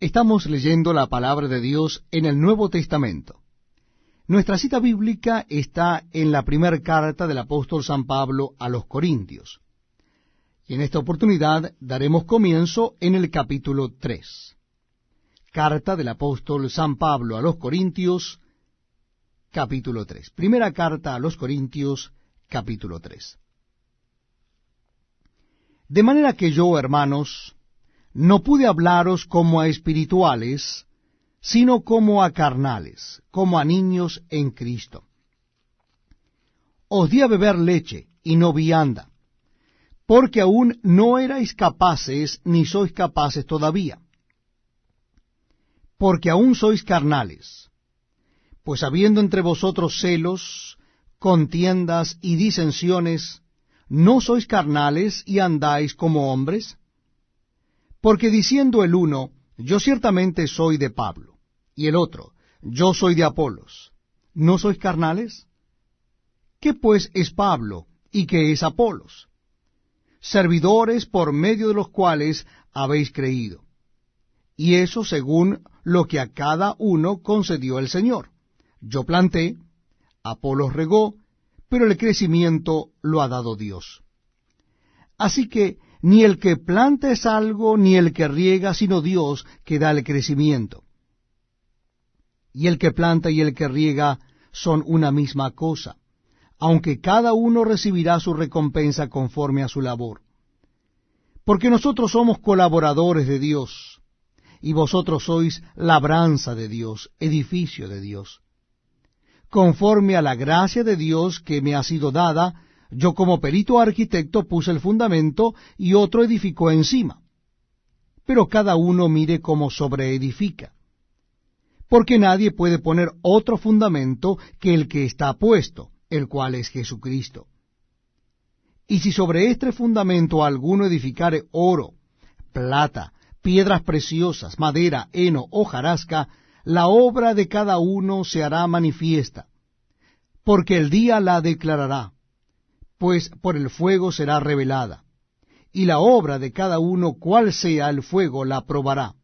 Estamos leyendo la palabra de Dios en el Nuevo Testamento. Nuestra cita bíblica está en la primera carta del apóstol San Pablo a los Corintios. Y en esta oportunidad daremos comienzo en el capítulo 3. Carta del apóstol San Pablo a los Corintios, capítulo 3. Primera carta a los Corintios, capítulo 3. De manera que yo, hermanos, no pude hablaros como a espirituales, sino como a carnales, como a niños en Cristo. Os di a beber leche y no vianda, porque aún no erais capaces, ni sois capaces todavía, porque aún sois carnales. Pues habiendo entre vosotros celos, contiendas y disensiones, ¿no sois carnales y andáis como hombres? Porque diciendo el uno, yo ciertamente soy de Pablo, y el otro, yo soy de Apolos, ¿no sois carnales? ¿Qué pues es Pablo y qué es Apolos? Servidores por medio de los cuales habéis creído, y eso según lo que a cada uno concedió el Señor. Yo planté, Apolos regó, pero el crecimiento lo ha dado Dios. Así que ni el que planta es algo, ni el que riega, sino Dios que da el crecimiento. Y el que planta y el que riega son una misma cosa, aunque cada uno recibirá su recompensa conforme a su labor. Porque nosotros somos colaboradores de Dios, y vosotros sois labranza de Dios, edificio de Dios. Conforme a la gracia de Dios que me ha sido dada, yo como perito arquitecto puse el fundamento y otro edificó encima. Pero cada uno mire cómo sobreedifica. Porque nadie puede poner otro fundamento que el que está puesto, el cual es Jesucristo. Y si sobre este fundamento alguno edificare oro, plata, piedras preciosas, madera, heno, hojarasca, la obra de cada uno se hará manifiesta, porque el día la declarará, pues por el fuego será revelada, y la obra de cada uno, cual sea el fuego, la probará.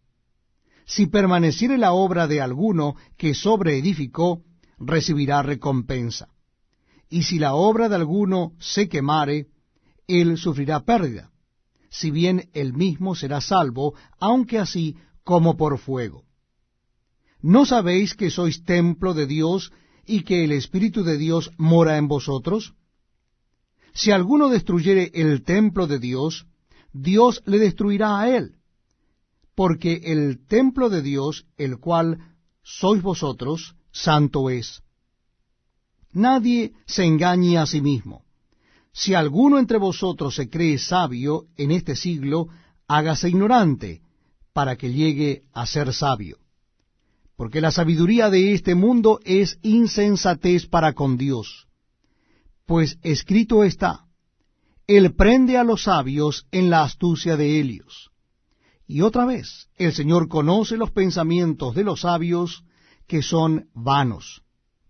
Si permaneciere la obra de alguno que sobreedificó, recibirá recompensa. Y si la obra de alguno se quemare, él sufrirá pérdida, si bien él mismo será salvo, aunque así como por fuego. ¿No sabéis que sois templo de Dios y que el Espíritu de Dios mora en vosotros? Si alguno destruyere el templo de Dios, Dios le destruirá a él, porque el templo de Dios, el cual sois vosotros, santo es. Nadie se engañe a sí mismo. Si alguno entre vosotros se cree sabio en este siglo, hágase ignorante, para que llegue a ser sabio. Porque la sabiduría de este mundo es insensatez para con Dios. Pues escrito está, Él prende a los sabios en la astucia de ellos. Y otra vez, el Señor conoce los pensamientos de los sabios, que son vanos.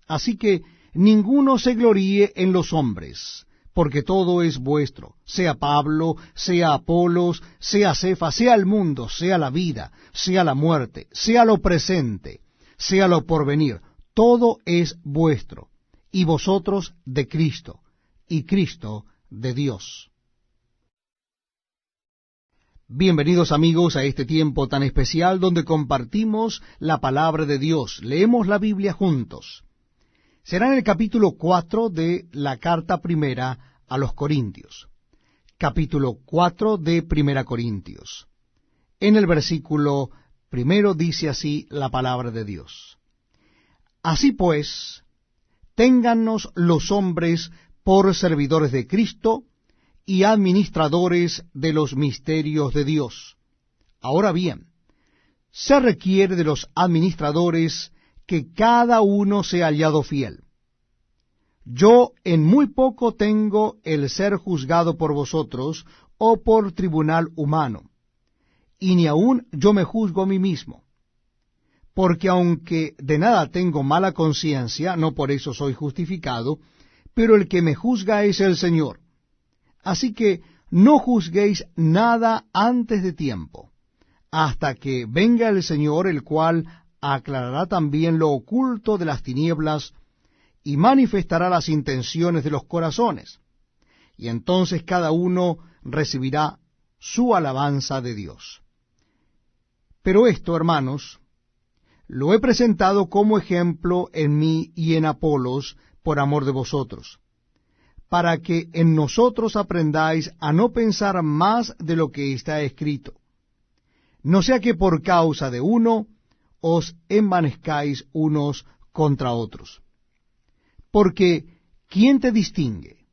Así que ninguno se gloríe en los hombres, porque todo es vuestro, sea Pablo, sea Apolos, sea Cefas, sea el mundo, sea la vida, sea la muerte, sea lo presente, sea lo porvenir, todo es vuestro, y vosotros de Cristo, y Cristo de Dios. Bienvenidos amigos a este tiempo tan especial donde compartimos la palabra de Dios, leemos la Biblia juntos. Será en el capítulo 4 de la carta primera a los Corintios. Capítulo 4 de Primera Corintios. En el versículo primero dice así la palabra de Dios. Así pues, téngannos los hombres por servidores de Cristo y administradores de los misterios de Dios. Ahora bien, se requiere de los administradores que cada uno sea hallado fiel. Yo en muy poco tengo el ser juzgado por vosotros o por tribunal humano, y ni aun yo me juzgo a mí mismo. Porque aunque de nada tengo mala conciencia, no por eso soy justificado, pero el que me juzga es el Señor. Así que no juzguéis nada antes de tiempo, hasta que venga el Señor, el cual aclarará también lo oculto de las tinieblas y manifestará las intenciones de los corazones. Y entonces cada uno recibirá su alabanza de Dios. Pero esto, hermanos, lo he presentado como ejemplo en mí y en Apolos por amor de vosotros, para que en nosotros aprendáis a no pensar más de lo que está escrito, no sea que por causa de uno os envanezcáis unos contra otros. Porque, ¿quién te distingue?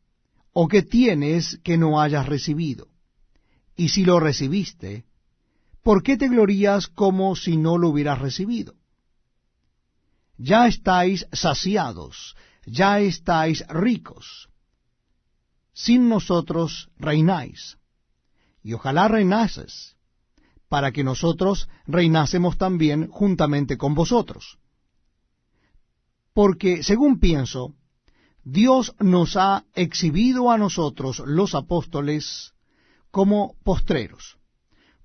¿O qué tienes que no hayas recibido? Y si lo recibiste, ¿por qué te glorías como si no lo hubieras recibido? Ya estáis saciados, ya estáis ricos. Sin nosotros reináis, y ojalá reinases, para que nosotros reinásemos también juntamente con vosotros. Porque, según pienso, Dios nos ha exhibido a nosotros, los apóstoles, como postreros,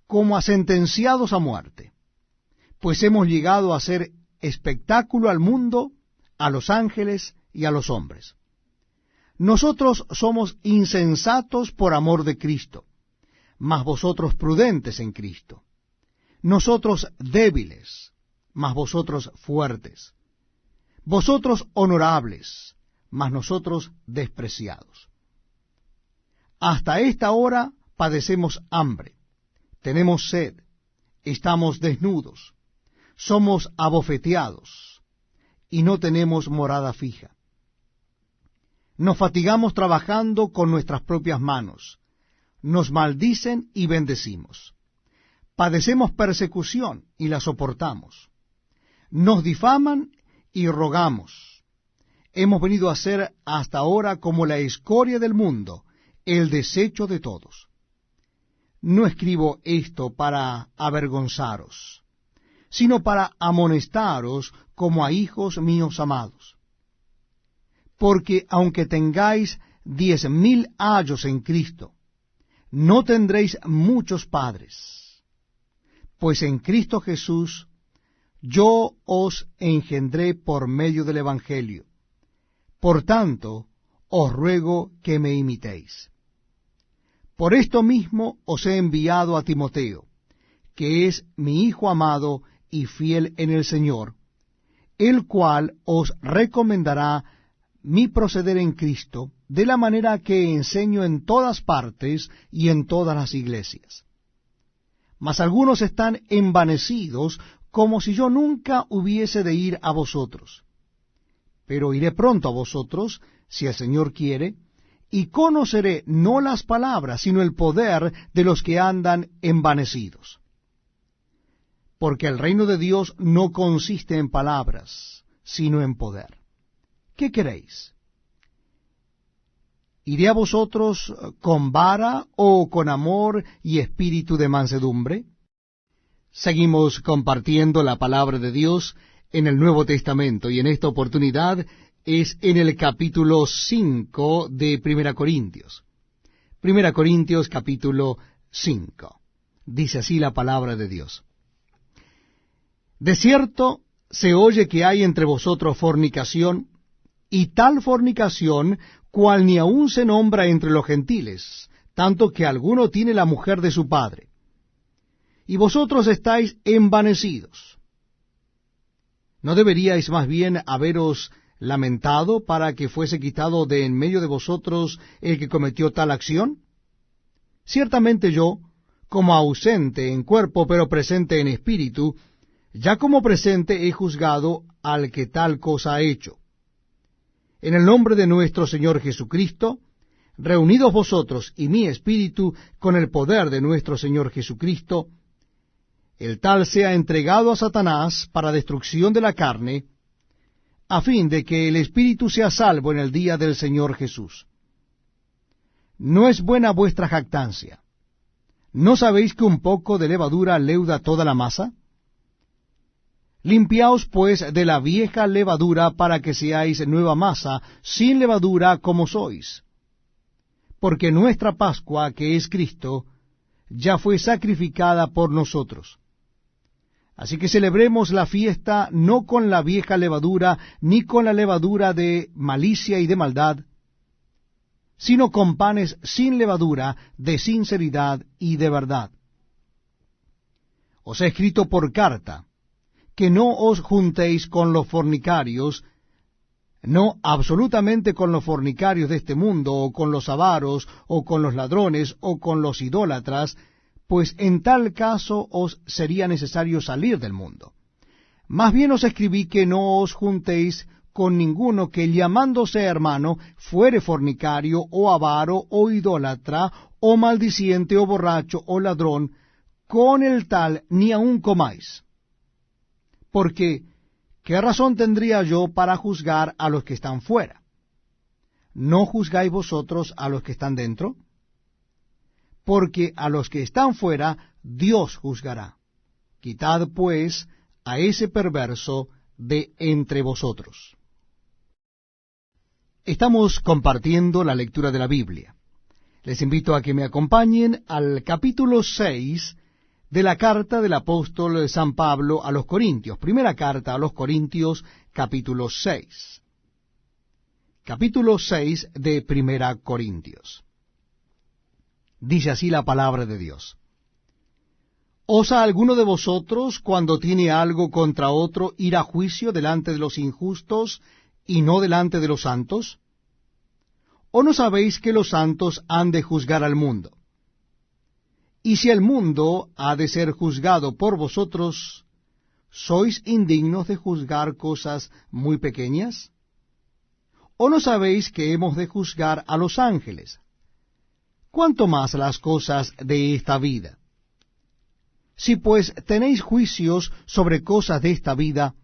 como a sentenciados a muerte, pues hemos llegado a ser espectáculo al mundo, a los ángeles y a los hombres. Nosotros somos insensatos por amor de Cristo, mas vosotros prudentes en Cristo. Nosotros débiles, mas vosotros fuertes. Vosotros honorables, mas nosotros despreciados. Hasta esta hora padecemos hambre, tenemos sed, estamos desnudos, somos abofeteados, y no tenemos morada fija. Nos fatigamos trabajando con nuestras propias manos, nos maldicen y bendecimos. Padecemos persecución y la soportamos. Nos difaman y rogamos. Hemos venido a ser hasta ahora como la escoria del mundo, el desecho de todos. No escribo esto para avergonzaros, sino para amonestaros como a hijos míos amados. Porque aunque tengáis 10,000 ayos en Cristo, no tendréis muchos padres, pues en Cristo Jesús yo os engendré por medio del Evangelio. Por tanto, os ruego que me imitéis. Por esto mismo os he enviado a Timoteo, que es mi hijo amado y fiel en el Señor, el cual os recomendará mi proceder en Cristo, de la manera que enseño en todas partes y en todas las iglesias. Mas algunos están envanecidos, como si yo nunca hubiese de ir a vosotros. Pero iré pronto a vosotros, si el Señor quiere, y conoceré no las palabras, sino el poder de los que andan envanecidos. Porque el reino de Dios no consiste en palabras, sino en poder. ¿Qué queréis? ¿Iré a vosotros con vara o con amor y espíritu de mansedumbre? Seguimos compartiendo la palabra de Dios en el Nuevo Testamento, y en esta oportunidad es en el capítulo 5 de Primera Corintios. Primera Corintios capítulo 5. Dice así la palabra de Dios. De cierto se oye que hay entre vosotros fornicación, y tal fornicación cual ni aun se nombra entre los gentiles, tanto que alguno tiene la mujer de su padre. Y vosotros estáis envanecidos. ¿No deberíais más bien haberos lamentado para que fuese quitado de en medio de vosotros el que cometió tal acción? Ciertamente yo, como ausente en cuerpo, pero presente en espíritu, ya como presente he juzgado al que tal cosa ha hecho. En el nombre de nuestro Señor Jesucristo, reunidos vosotros y mi espíritu con el poder de nuestro Señor Jesucristo, el tal sea entregado a Satanás para destrucción de la carne, a fin de que el espíritu sea salvo en el día del Señor Jesús. ¿No es buena vuestra jactancia? ¿No sabéis que un poco de levadura leuda toda la masa? Limpiaos pues de la vieja levadura para que seáis nueva masa, sin levadura como sois. Porque nuestra Pascua, que es Cristo, ya fue sacrificada por nosotros. Así que celebremos la fiesta no con la vieja levadura, ni con la levadura de malicia y de maldad, sino con panes sin levadura, de sinceridad y de verdad. Os he escrito por carta, que no os juntéis con los fornicarios, no absolutamente con los fornicarios de este mundo, o con los avaros, o con los ladrones, o con los idólatras, pues en tal caso os sería necesario salir del mundo. Más bien os escribí que no os juntéis con ninguno que, llamándose hermano, fuere fornicario, o avaro, o idólatra, o maldiciente, o borracho, o ladrón, con el tal ni aun comáis. Porque, ¿qué razón tendría yo para juzgar a los que están fuera? ¿No juzgáis vosotros a los que están dentro? Porque a los que están fuera Dios juzgará. Quitad, pues, a ese perverso de entre vosotros. Estamos compartiendo la lectura de la Biblia. Les invito a que me acompañen al capítulo 6 de la carta del apóstol San Pablo a los Corintios. Primera carta a los Corintios, capítulo 6. Capítulo 6 de Primera Corintios. Dice así la palabra de Dios. ¿Osa alguno de vosotros, cuando tiene algo contra otro, ir a juicio delante de los injustos y no delante de los santos? ¿O no sabéis que los santos han de juzgar al mundo? Y si el mundo ha de ser juzgado por vosotros, ¿sois indignos de juzgar cosas muy pequeñas? ¿O no sabéis que hemos de juzgar a los ángeles? ¿Cuánto más las cosas de esta vida? Si pues tenéis juicios sobre cosas de esta vida,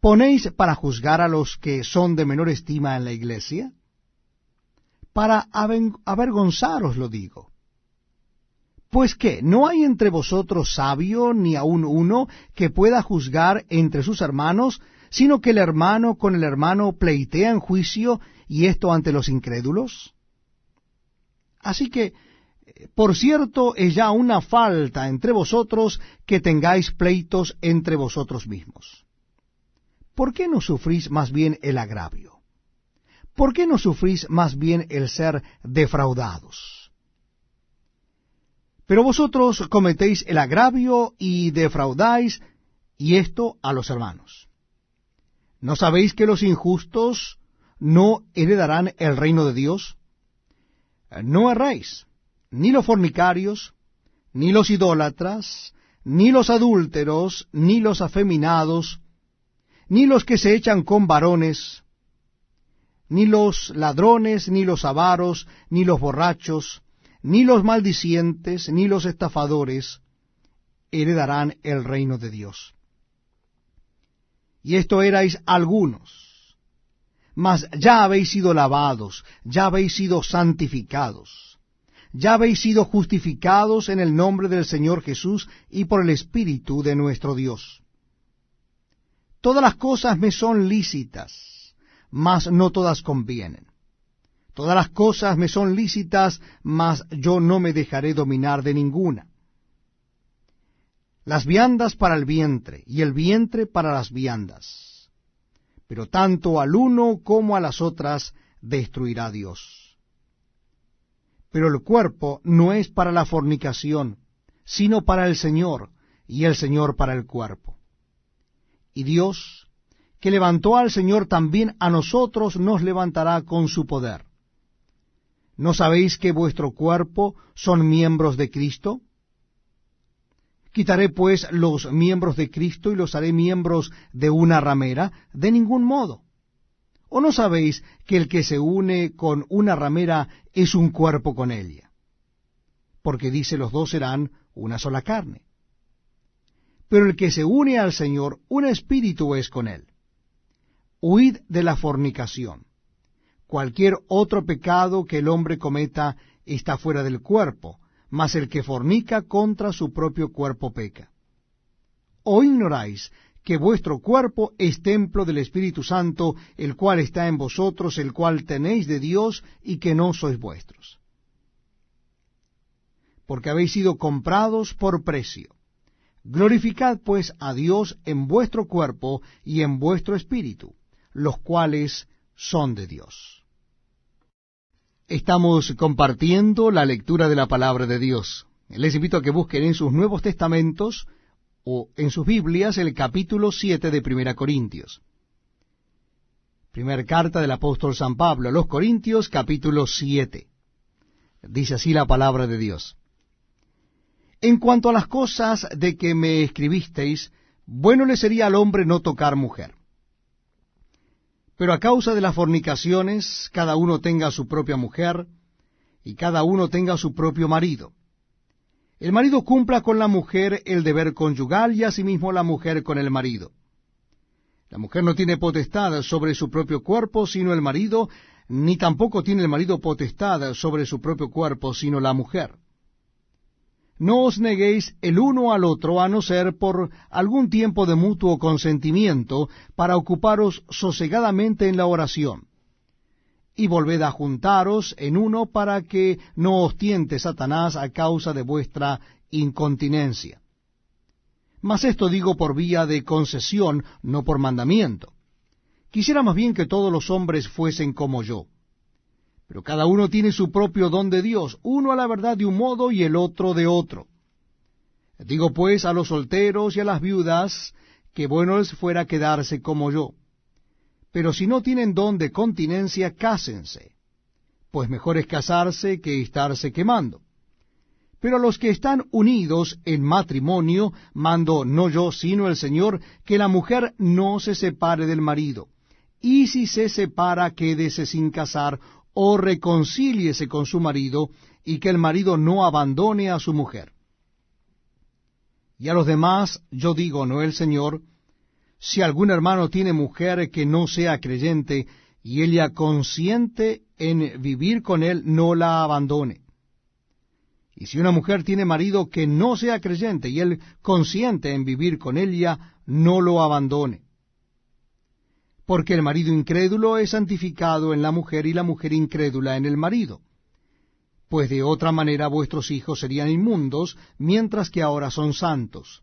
¿ponéis para juzgar a los que son de menor estima en la iglesia? Para avergonzaros lo digo. Pues ¿qué? ¿No hay entre vosotros sabio ni aun uno que pueda juzgar entre sus hermanos, sino que el hermano con el hermano pleitea en juicio, y esto ante los incrédulos? Así que, por cierto, es ya una falta entre vosotros que tengáis pleitos entre vosotros mismos. ¿Por qué no sufrís más bien el agravio? ¿Por qué no sufrís más bien el ser defraudados? Pero vosotros cometéis el agravio y defraudáis, y esto a los hermanos. ¿No sabéis que los injustos no heredarán el reino de Dios? No erréis, ni los fornicarios, ni los idólatras, ni los adúlteros, ni los afeminados, ni los que se echan con varones, ni los ladrones, ni los avaros, ni los borrachos, ni los maldicientes, ni los estafadores heredarán el reino de Dios. Y esto erais algunos, mas ya habéis sido lavados, ya habéis sido santificados, ya habéis sido justificados en el nombre del Señor Jesús y por el Espíritu de nuestro Dios. Todas las cosas me son lícitas, mas no todas convienen. Todas las cosas me son lícitas, mas yo no me dejaré dominar de ninguna. Las viandas para el vientre, y el vientre para las viandas. Pero tanto al uno como a las otras destruirá Dios. Pero el cuerpo no es para la fornicación, sino para el Señor, y el Señor para el cuerpo. Y Dios, que levantó al Señor, también a nosotros nos levantará con su poder. ¿No sabéis que vuestro cuerpo son miembros de Cristo? ¿Quitaré pues los miembros de Cristo y los haré miembros de una ramera? De ningún modo. ¿O no sabéis que el que se une con una ramera es un cuerpo con ella? Porque dice, los dos serán una sola carne. Pero el que se une al Señor, un espíritu es con él. Huid de la fornicación. Cualquier otro pecado que el hombre cometa está fuera del cuerpo, mas el que fornica contra su propio cuerpo peca. ¿O ignoráis que vuestro cuerpo es templo del Espíritu Santo, el cual está en vosotros, el cual tenéis de Dios, y que no sois vuestros? Porque habéis sido comprados por precio. Glorificad pues a Dios en vuestro cuerpo y en vuestro espíritu, los cuales son de Dios. Estamos compartiendo la lectura de la palabra de Dios. Les invito a que busquen en sus Nuevos Testamentos o en sus Biblias el capítulo 7 de Primera Corintios. Primera carta del apóstol San Pablo a los Corintios, capítulo 7. Dice así la palabra de Dios. En cuanto a las cosas de que me escribisteis, bueno le sería al hombre no tocar mujer. Pero a causa de las fornicaciones, cada uno tenga su propia mujer, y cada uno tenga su propio marido. El marido cumpla con la mujer el deber conyugal, y asimismo la mujer con el marido. La mujer no tiene potestad sobre su propio cuerpo, sino el marido, ni tampoco tiene el marido potestad sobre su propio cuerpo, sino la mujer. No os neguéis el uno al otro, a no ser por algún tiempo de mutuo consentimiento, para ocuparos sosegadamente en la oración. Y volved a juntaros en uno, para que no os tiente Satanás a causa de vuestra incontinencia. Mas esto digo por vía de concesión, no por mandamiento. Quisiera más bien que todos los hombres fuesen como yo. Pero cada uno tiene su propio don de Dios, uno a la verdad de un modo y el otro de otro. Digo pues a los solteros y a las viudas, que bueno les fuera quedarse como yo. Pero si no tienen don de continencia, cásense, pues mejor es casarse que estarse quemando. Pero a los que están unidos en matrimonio, mando no yo, sino el Señor, que la mujer no se separe del marido, y si se separa, quédese sin casar, o reconcíliese con su marido, y que el marido no abandone a su mujer. Y a los demás yo digo, no el Señor, si algún hermano tiene mujer que no sea creyente, y ella consiente en vivir con él, no la abandone. Y si una mujer tiene marido que no sea creyente, y él consiente en vivir con ella, no lo abandone. Porque el marido incrédulo es santificado en la mujer, y la mujer incrédula en el marido. Pues de otra manera vuestros hijos serían inmundos, mientras que ahora son santos.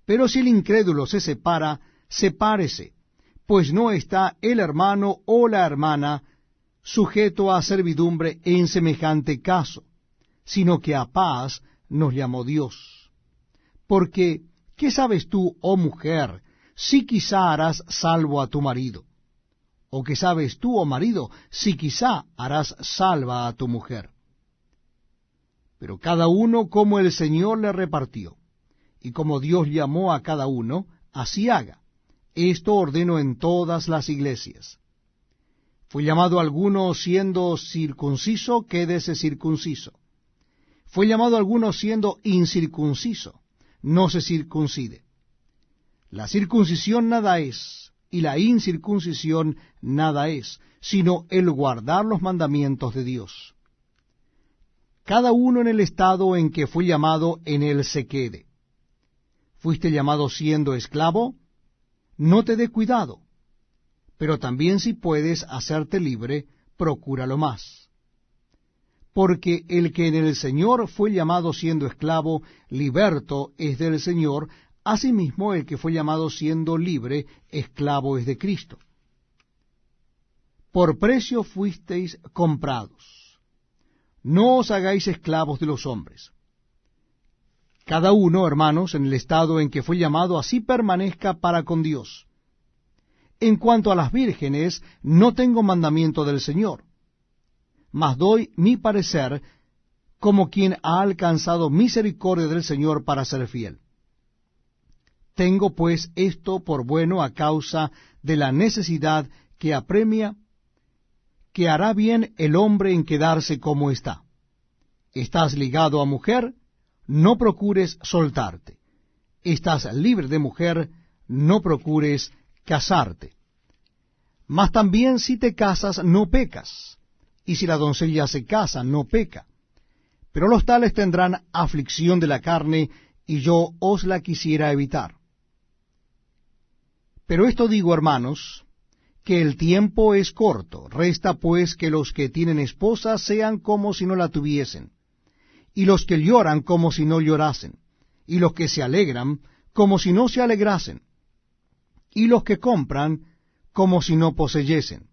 Pero si el incrédulo se separa, sepárese, pues no está el hermano o la hermana sujeto a servidumbre en semejante caso, sino que a paz nos llamó Dios. Porque, ¿qué sabes tú, oh mujer, si quizá harás salvo a tu marido? ¿O qué sabes tú, oh marido, si quizá harás salva a tu mujer? Pero cada uno como el Señor le repartió, y como Dios llamó a cada uno, así haga. Esto ordeno en todas las iglesias. Fue llamado alguno siendo circunciso, quédese circunciso. Fue llamado alguno siendo incircunciso, no se circuncide. La circuncisión nada es, y la incircuncisión nada es, sino el guardar los mandamientos de Dios. Cada uno en el estado en que fue llamado, en él se quede. ¿Fuiste llamado siendo esclavo? No te dé cuidado, pero también si puedes hacerte libre, procúralo más. Porque el que en el Señor fue llamado siendo esclavo, liberto es del Señor. Asimismo, el que fue llamado siendo libre, esclavo es de Cristo. Por precio fuisteis comprados. No os hagáis esclavos de los hombres. Cada uno, hermanos, en el estado en que fue llamado, así permanezca para con Dios. En cuanto a las vírgenes, no tengo mandamiento del Señor, mas doy mi parecer como quien ha alcanzado misericordia del Señor para ser fiel. Tengo pues esto por bueno a causa de la necesidad que apremia, que hará bien el hombre en quedarse como está. Estás ligado a mujer, no procures soltarte. Estás libre de mujer, no procures casarte. Mas también si te casas, no pecas, y si la doncella se casa, no peca. Pero los tales tendrán aflicción de la carne, y yo os la quisiera evitar. Pero esto digo, hermanos, que el tiempo es corto. Resta pues que los que tienen esposa sean como si no la tuviesen, y los que lloran como si no llorasen, y los que se alegran como si no se alegrasen, y los que compran como si no poseyesen,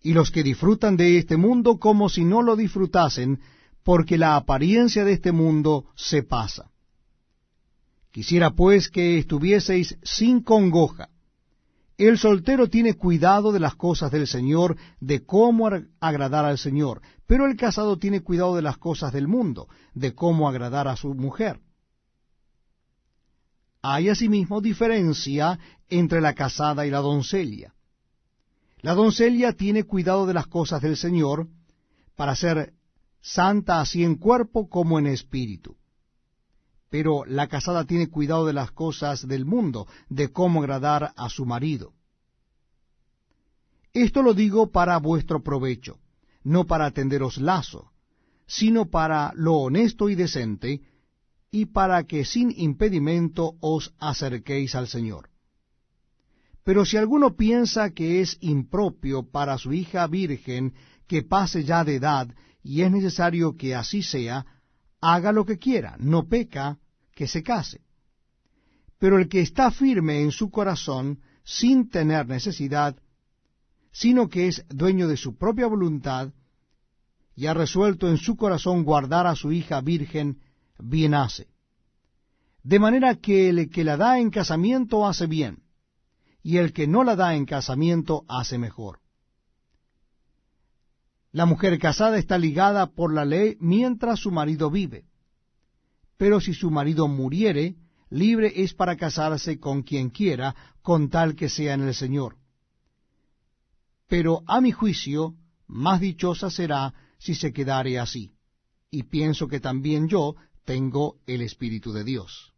y los que disfrutan de este mundo como si no lo disfrutasen, porque la apariencia de este mundo se pasa. Quisiera pues que estuvieseis sin congoja. El soltero tiene cuidado de las cosas del Señor, de cómo agradar al Señor, pero el casado tiene cuidado de las cosas del mundo, de cómo agradar a su mujer. Hay asimismo diferencia entre la casada y la doncella. La doncella tiene cuidado de las cosas del Señor, para ser santa así en cuerpo como en espíritu. Pero la casada tiene cuidado de las cosas del mundo, de cómo agradar a su marido. Esto lo digo para vuestro provecho, no para tenderos lazo, sino para lo honesto y decente, y para que sin impedimento os acerquéis al Señor. Pero si alguno piensa que es impropio para su hija virgen que pase ya de edad, y es necesario que así sea, haga lo que quiera, no peca que se case. Pero el que está firme en su corazón, sin tener necesidad, sino que es dueño de su propia voluntad, y ha resuelto en su corazón guardar a su hija virgen, bien hace. De manera que el que la da en casamiento hace bien, y el que no la da en casamiento hace mejor. La mujer casada está ligada por la ley mientras su marido vive. Pero si su marido muriere, libre es para casarse con quien quiera, con tal que sea en el Señor. Pero a mi juicio, más dichosa será si se quedare así. Y pienso que también yo tengo el Espíritu de Dios.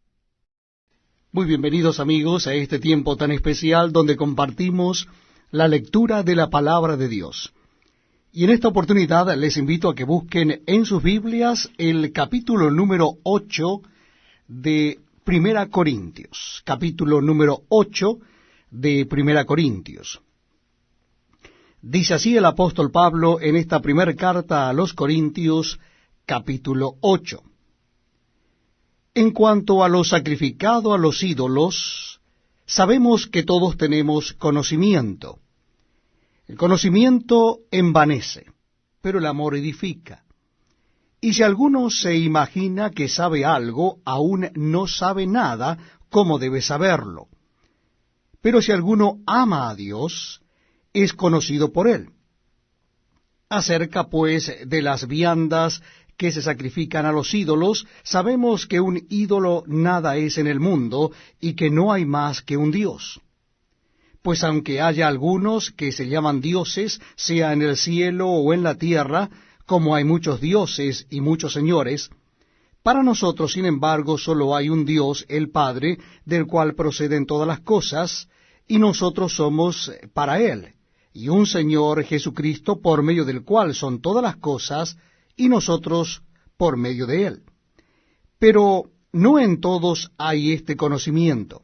Muy bienvenidos amigos a este tiempo tan especial donde compartimos la lectura de la palabra de Dios. Y en esta oportunidad les invito a que busquen en sus Biblias el capítulo número 8 de Primera Corintios. Capítulo número 8 de Primera Corintios. Dice así el apóstol Pablo en esta primera carta a los Corintios, capítulo 8. En cuanto a lo sacrificado a los ídolos, sabemos que todos tenemos conocimiento. El conocimiento envanece, pero el amor edifica. Y si alguno se imagina que sabe algo, aún no sabe nada como debe saberlo. Pero si alguno ama a Dios, es conocido por él. Acerca, pues, de las viandas que se sacrifican a los ídolos, sabemos que un ídolo nada es en el mundo, y que no hay más que un Dios. Pues aunque haya algunos que se llaman dioses, sea en el cielo o en la tierra, como hay muchos dioses y muchos señores, para nosotros, sin embargo, solo hay un Dios, el Padre, del cual proceden todas las cosas, y nosotros somos para Él, y un Señor Jesucristo, por medio del cual son todas las cosas, y nosotros por medio de Él. Pero no en todos hay este conocimiento.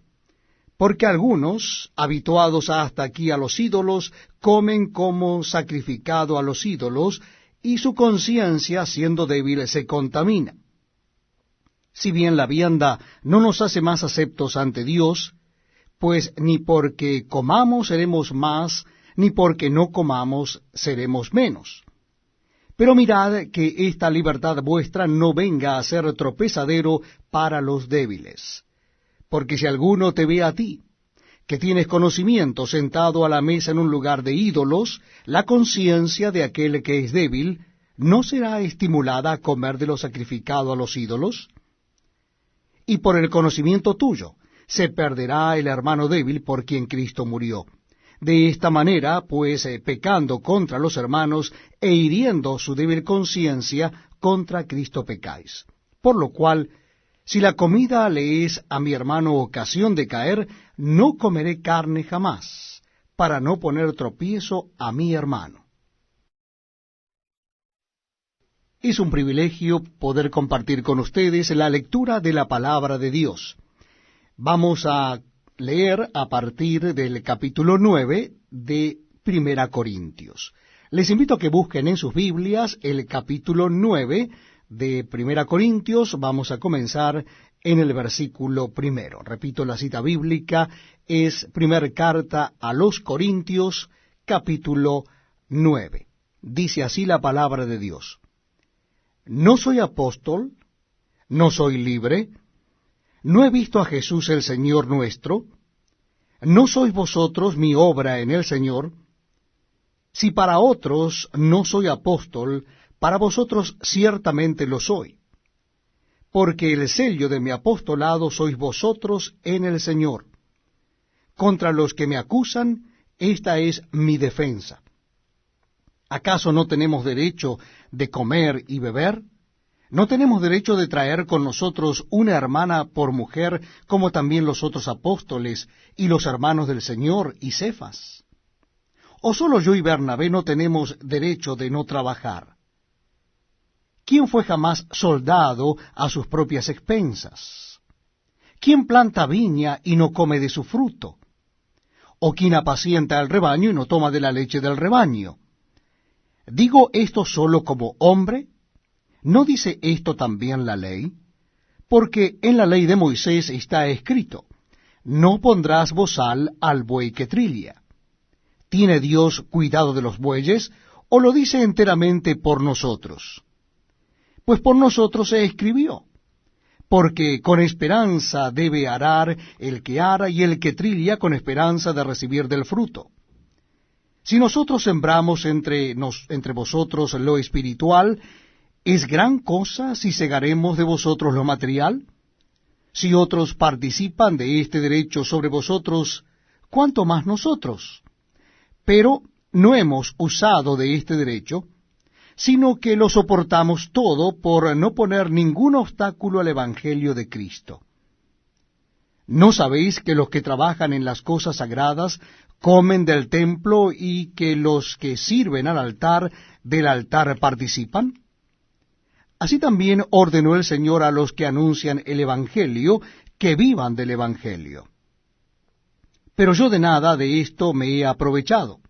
Porque algunos, habituados hasta aquí a los ídolos, comen como sacrificado a los ídolos, y su conciencia, siendo débil, se contamina. Si bien la vianda no nos hace más aceptos ante Dios, pues ni porque comamos seremos más, ni porque no comamos seremos menos. Pero mirad que esta libertad vuestra no venga a ser tropezadero para los débiles. Porque si alguno te ve a ti, que tienes conocimiento sentado a la mesa en un lugar de ídolos, la conciencia de aquel que es débil, ¿no será estimulada a comer de lo sacrificado a los ídolos? Y por el conocimiento tuyo, se perderá el hermano débil por quien Cristo murió. De esta manera, pues, pecando contra los hermanos e hiriendo su débil conciencia, contra Cristo pecáis. Por lo cual, si la comida le es a mi hermano ocasión de caer, no comeré carne jamás, para no poner tropiezo a mi hermano. Es un privilegio poder compartir con ustedes la lectura de la palabra de Dios. Vamos a leer a partir del capítulo 9 de Primera Corintios. Les invito a que busquen en sus Biblias el capítulo 9 de Primera Corintios. Vamos a comenzar en el versículo primero. Repito, la cita bíblica es primera carta a los Corintios, capítulo 9. Dice así la palabra de Dios: No soy apóstol, no soy libre, no he visto a Jesús el Señor nuestro, ¿no sois vosotros mi obra en el Señor? Si para otros no soy apóstol, para vosotros ciertamente lo soy, porque el sello de mi apostolado sois vosotros en el Señor. Contra los que me acusan, esta es mi defensa. ¿Acaso no tenemos derecho de comer y beber? ¿No tenemos derecho de traer con nosotros una hermana por mujer, como también los otros apóstoles y los hermanos del Señor y Cefas? ¿O solo yo y Bernabé no tenemos derecho de no trabajar? ¿Quién fue jamás soldado a sus propias expensas? ¿Quién planta viña y no come de su fruto? ¿O quién apacienta el rebaño y no toma de la leche del rebaño? ¿Digo esto solo como hombre? ¿No dice esto también la ley? Porque en la ley de Moisés está escrito: no pondrás bozal al buey que trilla. ¿Tiene Dios cuidado de los bueyes, o lo dice enteramente por nosotros? Pues por nosotros se escribió, porque con esperanza debe arar el que ara, y el que trilla con esperanza de recibir del fruto. Si nosotros sembramos entre vosotros lo espiritual, ¿es gran cosa si segaremos de vosotros lo material? Si otros participan de este derecho sobre vosotros, ¿cuánto más nosotros? Pero no hemos usado de este derecho, sino que lo soportamos todo por no poner ningún obstáculo al Evangelio de Cristo. ¿No sabéis que los que trabajan en las cosas sagradas comen del templo, y que los que sirven al altar del altar participan? Así también ordenó el Señor a los que anuncian el Evangelio que vivan del Evangelio. Pero yo de nada de esto me he aprovechado,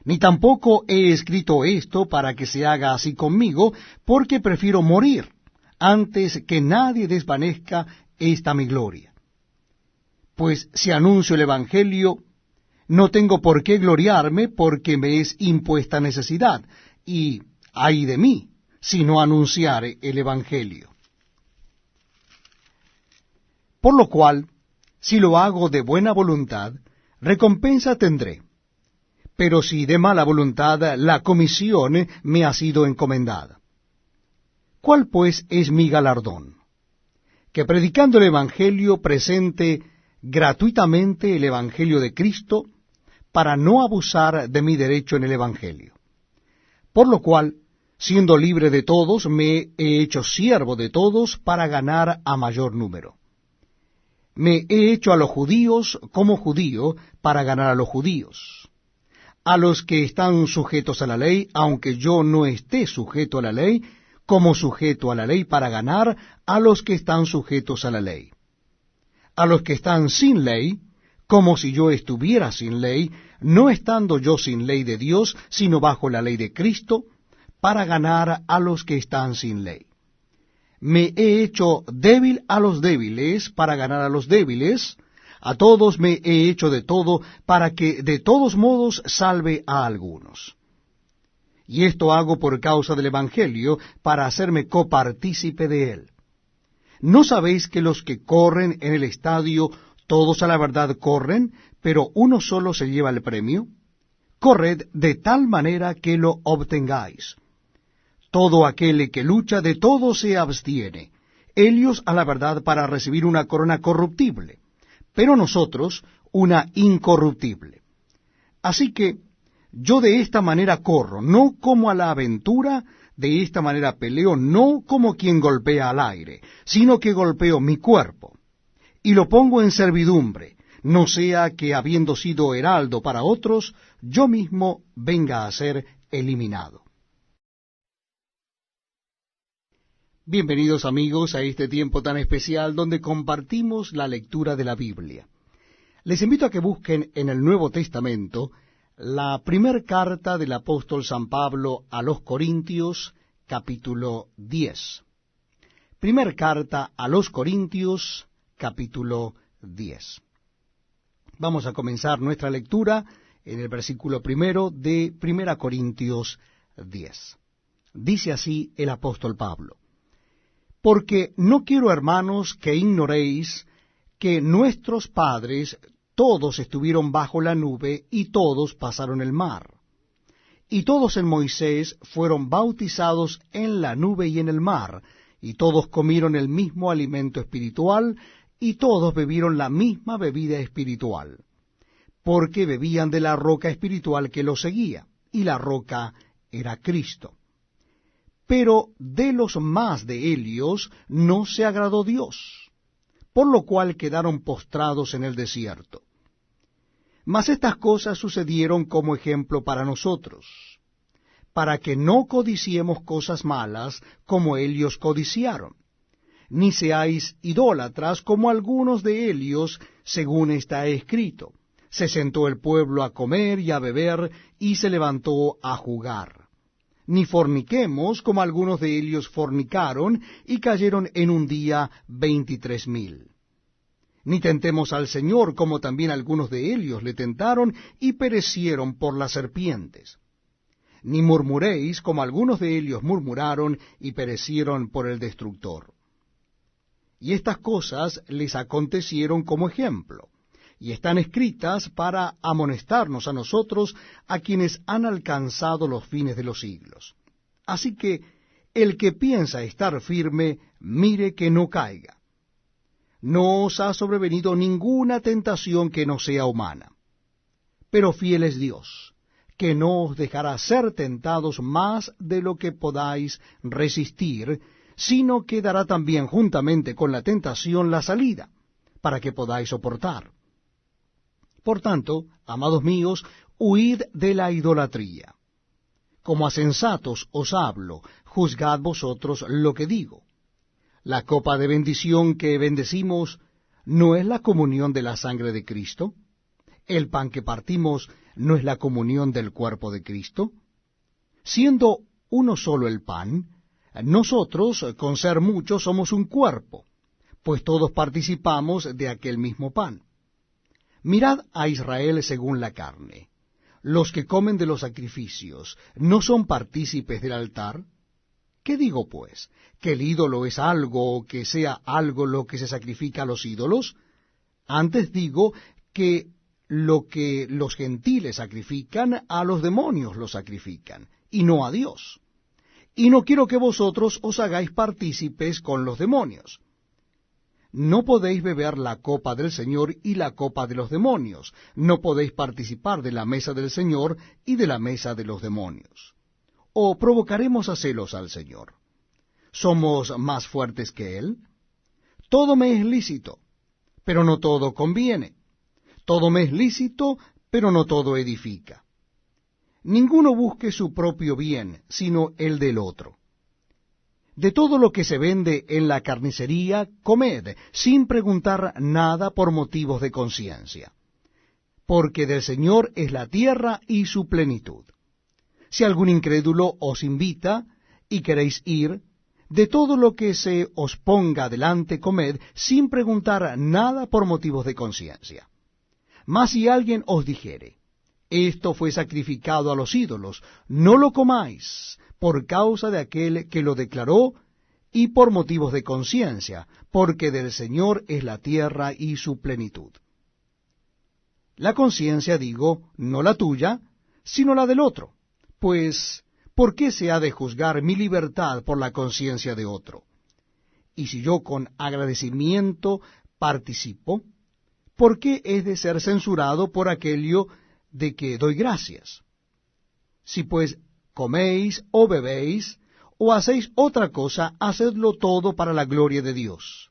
ni tampoco he escrito esto para que se haga así conmigo, porque prefiero morir antes que nadie desvanezca esta mi gloria. Pues si anuncio el Evangelio, no tengo por qué gloriarme, porque me es impuesta necesidad, y ay de mí si no anunciare el Evangelio. Por lo cual, si lo hago de buena voluntad, recompensa tendré. Pero si de mala voluntad, la comisión me ha sido encomendada. ¿Cuál pues es mi galardón? Que predicando el Evangelio presente gratuitamente el Evangelio de Cristo, para no abusar de mi derecho en el Evangelio. Por lo cual, siendo libre de todos, me he hecho siervo de todos para ganar a mayor número. Me he hecho a los judíos como judío para ganar a los judíos. A los que están sujetos a la ley, aunque yo no esté sujeto a la ley, como sujeto a la ley para ganar a los que están sujetos a la ley. A los que están sin ley, como si yo estuviera sin ley, no estando yo sin ley de Dios, sino bajo la ley de Cristo, para ganar a los que están sin ley. Me he hecho débil a los débiles, para ganar a los débiles. A todos me he hecho de todo, para que de todos modos salve a algunos. Y esto hago por causa del Evangelio, para hacerme copartícipe de él. ¿No sabéis que los que corren en el estadio, todos a la verdad corren, pero uno solo se lleva el premio? Corred de tal manera que lo obtengáis. Todo aquel que lucha, de todo se abstiene. Ellos a la verdad para recibir una corona corruptible, pero nosotros una incorruptible. Así que yo de esta manera corro, no como a la aventura, de esta manera peleo, no como quien golpea al aire, sino que golpeo mi cuerpo, y lo pongo en servidumbre, no sea que, habiendo sido heraldo para otros, yo mismo venga a ser eliminado. Bienvenidos amigos a este tiempo tan especial donde compartimos la lectura de la Biblia. Les invito a que busquen en el Nuevo Testamento la primera carta del apóstol San Pablo a los Corintios, capítulo 10. Primer carta a los Corintios, capítulo 10. Vamos a comenzar nuestra lectura en el versículo primero de Primera Corintios 10. Dice así el apóstol Pablo: Porque no quiero, hermanos, que ignoréis que nuestros padres todos estuvieron bajo la nube y todos pasaron el mar. Y todos en Moisés fueron bautizados en la nube y en el mar, y todos comieron el mismo alimento espiritual, y todos bebieron la misma bebida espiritual, porque bebían de la roca espiritual que los seguía, y la roca era Cristo. Pero de los más de ellos no se agradó Dios, por lo cual quedaron postrados en el desierto. Mas estas cosas sucedieron como ejemplo para nosotros, para que no codiciemos cosas malas como ellos codiciaron, ni seáis idólatras como algunos de ellos, según está escrito. Se sentó el pueblo a comer y a beber, y se levantó a jugar. Ni forniquemos como algunos de ellos fornicaron, y cayeron en un día 23,000. Ni tentemos al Señor, como también algunos de ellos le tentaron, y perecieron por las serpientes. Ni murmuréis, como algunos de ellos murmuraron, y perecieron por el destructor. Y estas cosas les acontecieron como ejemplo, y están escritas para amonestarnos a nosotros, a quienes han alcanzado los fines de los siglos. Así que el que piensa estar firme, mire que no caiga. No os ha sobrevenido ninguna tentación que no sea humana. Pero fiel es Dios, que no os dejará ser tentados más de lo que podáis resistir, sino que dará también juntamente con la tentación la salida, para que podáis soportar. Por tanto, amados míos, huid de la idolatría. Como a sensatos os hablo, juzgad vosotros lo que digo. La copa de bendición que bendecimos, ¿no es la comunión de la sangre de Cristo? ¿El pan que partimos no es la comunión del cuerpo de Cristo? Siendo uno solo el pan, nosotros, con ser muchos, somos un cuerpo, pues todos participamos de aquel mismo pan. Mirad a Israel según la carne. Los que comen de los sacrificios, ¿no son partícipes del altar? ¿Qué digo, pues? ¿Que el ídolo es algo, o que sea algo lo que se sacrifica a los ídolos? Antes digo que lo que los gentiles sacrifican, a los demonios lo sacrifican, y no a Dios. Y no quiero que vosotros os hagáis partícipes con los demonios. No podéis beber la copa del Señor y la copa de los demonios. No podéis participar de la mesa del Señor y de la mesa de los demonios. ¿O provocaremos a celos al Señor? ¿Somos más fuertes que Él? Todo me es lícito, pero no todo conviene. Todo me es lícito, pero no todo edifica. Ninguno busque su propio bien, sino el del otro. De todo lo que se vende en la carnicería, comed, sin preguntar nada por motivos de conciencia. Porque del Señor es la tierra y su plenitud. Si algún incrédulo os invita y queréis ir, de todo lo que se os ponga delante comed, sin preguntar nada por motivos de conciencia. Mas si alguien os dijere, esto fue sacrificado a los ídolos, no lo comáis, por causa de aquel que lo declaró, y por motivos de conciencia, porque del Señor es la tierra y su plenitud. La conciencia, digo, no la tuya, sino la del otro. Pues, ¿por qué se ha de juzgar mi libertad por la conciencia de otro? Y si yo con agradecimiento participo, ¿por qué es de ser censurado por aquello de que doy gracias? Si pues coméis o bebéis, o hacéis otra cosa, hacedlo todo para la gloria de Dios.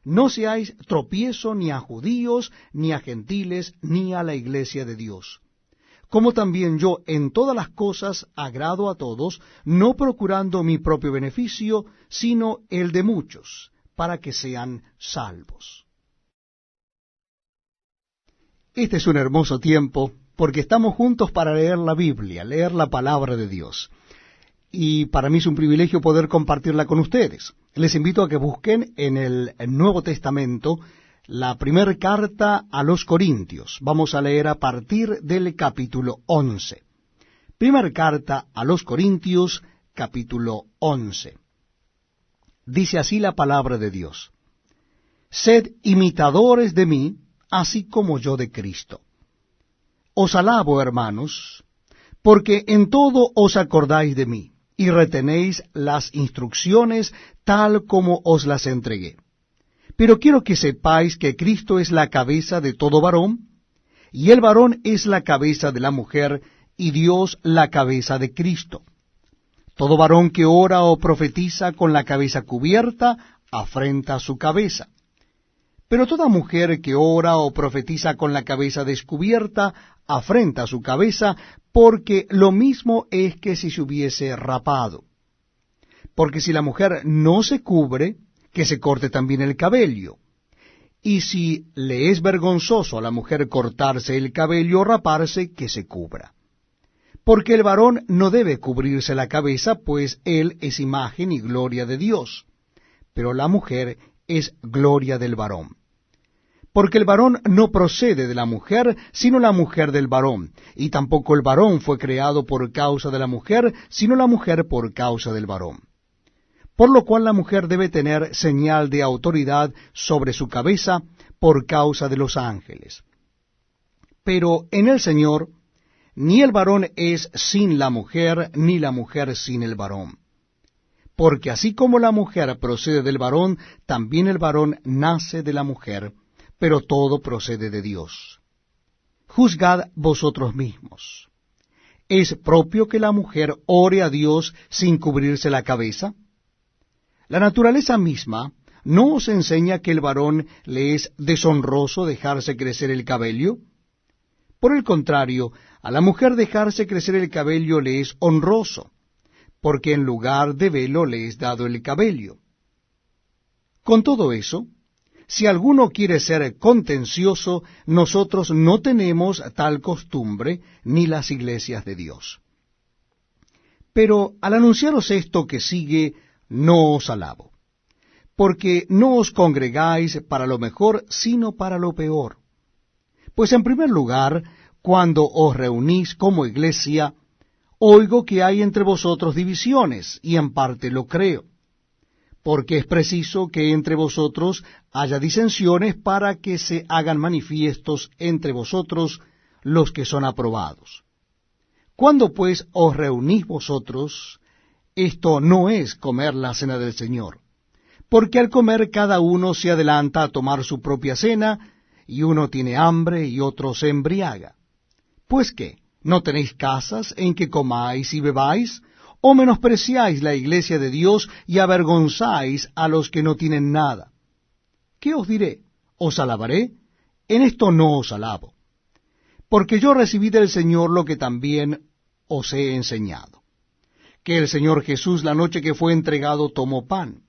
No seáis tropiezo ni a judíos, ni a gentiles, ni a la iglesia de Dios. Como también yo en todas las cosas agrado a todos, no procurando mi propio beneficio, sino el de muchos, para que sean salvos. Este es un hermoso tiempo, porque estamos juntos para leer la Biblia, leer la palabra de Dios. Y para mí es un privilegio poder compartirla con ustedes. Les invito a que busquen en el Nuevo Testamento la primera carta a los Corintios. Vamos a leer a partir del capítulo 11. Primera carta a los Corintios, capítulo 11. Dice así la palabra de Dios: Sed imitadores de mí, así como yo de Cristo. Os alabo, hermanos, porque en todo os acordáis de mí, y retenéis las instrucciones tal como os las entregué. Pero quiero que sepáis que Cristo es la cabeza de todo varón, y el varón es la cabeza de la mujer, y Dios la cabeza de Cristo. Todo varón que ora o profetiza con la cabeza cubierta, afrenta su cabeza. Pero toda mujer que ora o profetiza con la cabeza descubierta, afrenta su cabeza, porque lo mismo es que si se hubiese rapado. Porque si la mujer no se cubre, que se corte también el cabello. Y si le es vergonzoso a la mujer cortarse el cabello o raparse, que se cubra. Porque el varón no debe cubrirse la cabeza, pues él es imagen y gloria de Dios, pero la mujer es gloria del varón. Porque el varón no procede de la mujer, sino la mujer del varón, y tampoco el varón fue creado por causa de la mujer, sino la mujer por causa del varón. Por lo cual la mujer debe tener señal de autoridad sobre su cabeza por causa de los ángeles. Pero en el Señor, ni el varón es sin la mujer, ni la mujer sin el varón. Porque así como la mujer procede del varón, también el varón nace de la mujer, pero todo procede de Dios. Juzgad vosotros mismos. ¿Es propio que la mujer ore a Dios sin cubrirse la cabeza? La naturaleza misma ¿no os enseña que el varón le es deshonroso dejarse crecer el cabello? Por el contrario, a la mujer dejarse crecer el cabello le es honroso, porque en lugar de velo le es dado el cabello. Con todo eso, si alguno quiere ser contencioso, nosotros no tenemos tal costumbre, ni las iglesias de Dios. Pero al anunciaros esto que sigue, no os alabo, porque no os congregáis para lo mejor, sino para lo peor. Pues en primer lugar, cuando os reunís como iglesia, oigo que hay entre vosotros divisiones, y en parte lo creo, porque es preciso que entre vosotros haya disensiones para que se hagan manifiestos entre vosotros los que son aprobados. Cuando pues os reunís vosotros, esto no es comer la cena del Señor, porque al comer cada uno se adelanta a tomar su propia cena, y uno tiene hambre y otro se embriaga. ¿Pues qué? ¿No tenéis casas en que comáis y bebáis? ¿O menospreciáis la iglesia de Dios y avergonzáis a los que no tienen nada? ¿Qué os diré? ¿Os alabaré? En esto no os alabo. Porque yo recibí del Señor lo que también os he enseñado. Que el Señor Jesús, la noche que fue entregado, tomó pan,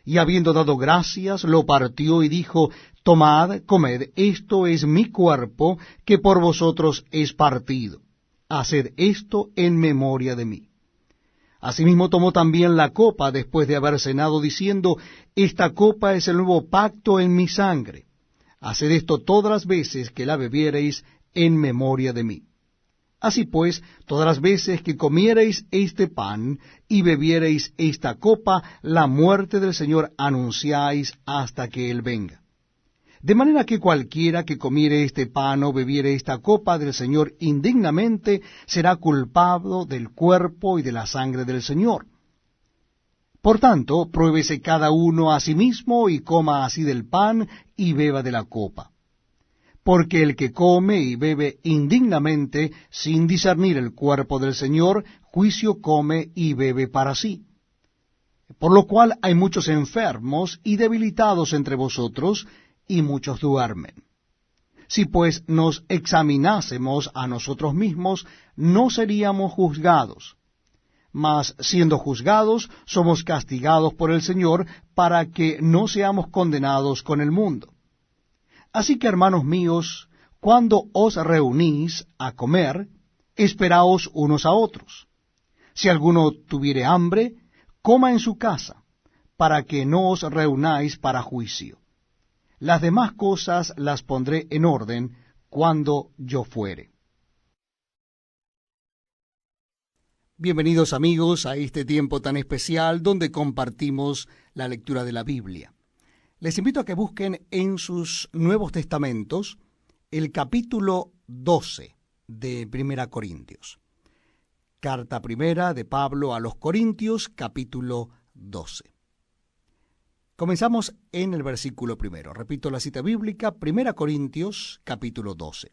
y habiendo dado gracias, lo partió y dijo: Tomad, comed, esto es mi cuerpo, que por vosotros es partido. Haced esto en memoria de mí. Asimismo tomó también la copa después de haber cenado, diciendo: Esta copa es el nuevo pacto en mi sangre. Haced esto todas las veces que la bebiereis en memoria de mí. Así pues, todas las veces que comiereis este pan y bebiereis esta copa, la muerte del Señor anunciáis hasta que Él venga. De manera que cualquiera que comiere este pan o bebiere esta copa del Señor indignamente será culpado del cuerpo y de la sangre del Señor. Por tanto, pruébese cada uno a sí mismo y coma así del pan y beba de la copa. Porque el que come y bebe indignamente, sin discernir el cuerpo del Señor, juicio come y bebe para sí. Por lo cual hay muchos enfermos y debilitados entre vosotros, y muchos duermen. Si pues nos examinásemos a nosotros mismos, no seríamos juzgados. Mas siendo juzgados, somos castigados por el Señor, para que no seamos condenados con el mundo. Así que, hermanos míos, cuando os reunís a comer, esperaos unos a otros. Si alguno tuviere hambre, coma en su casa, para que no os reunáis para juicio. Las demás cosas las pondré en orden cuando yo fuere. Bienvenidos amigos a este tiempo tan especial donde compartimos la lectura de la Biblia. Les invito a que busquen en sus Nuevos Testamentos el capítulo 12 de Primera Corintios. Carta primera de Pablo a los Corintios, capítulo 12. Comenzamos en el versículo primero. Repito la cita bíblica, Primera Corintios, capítulo 12.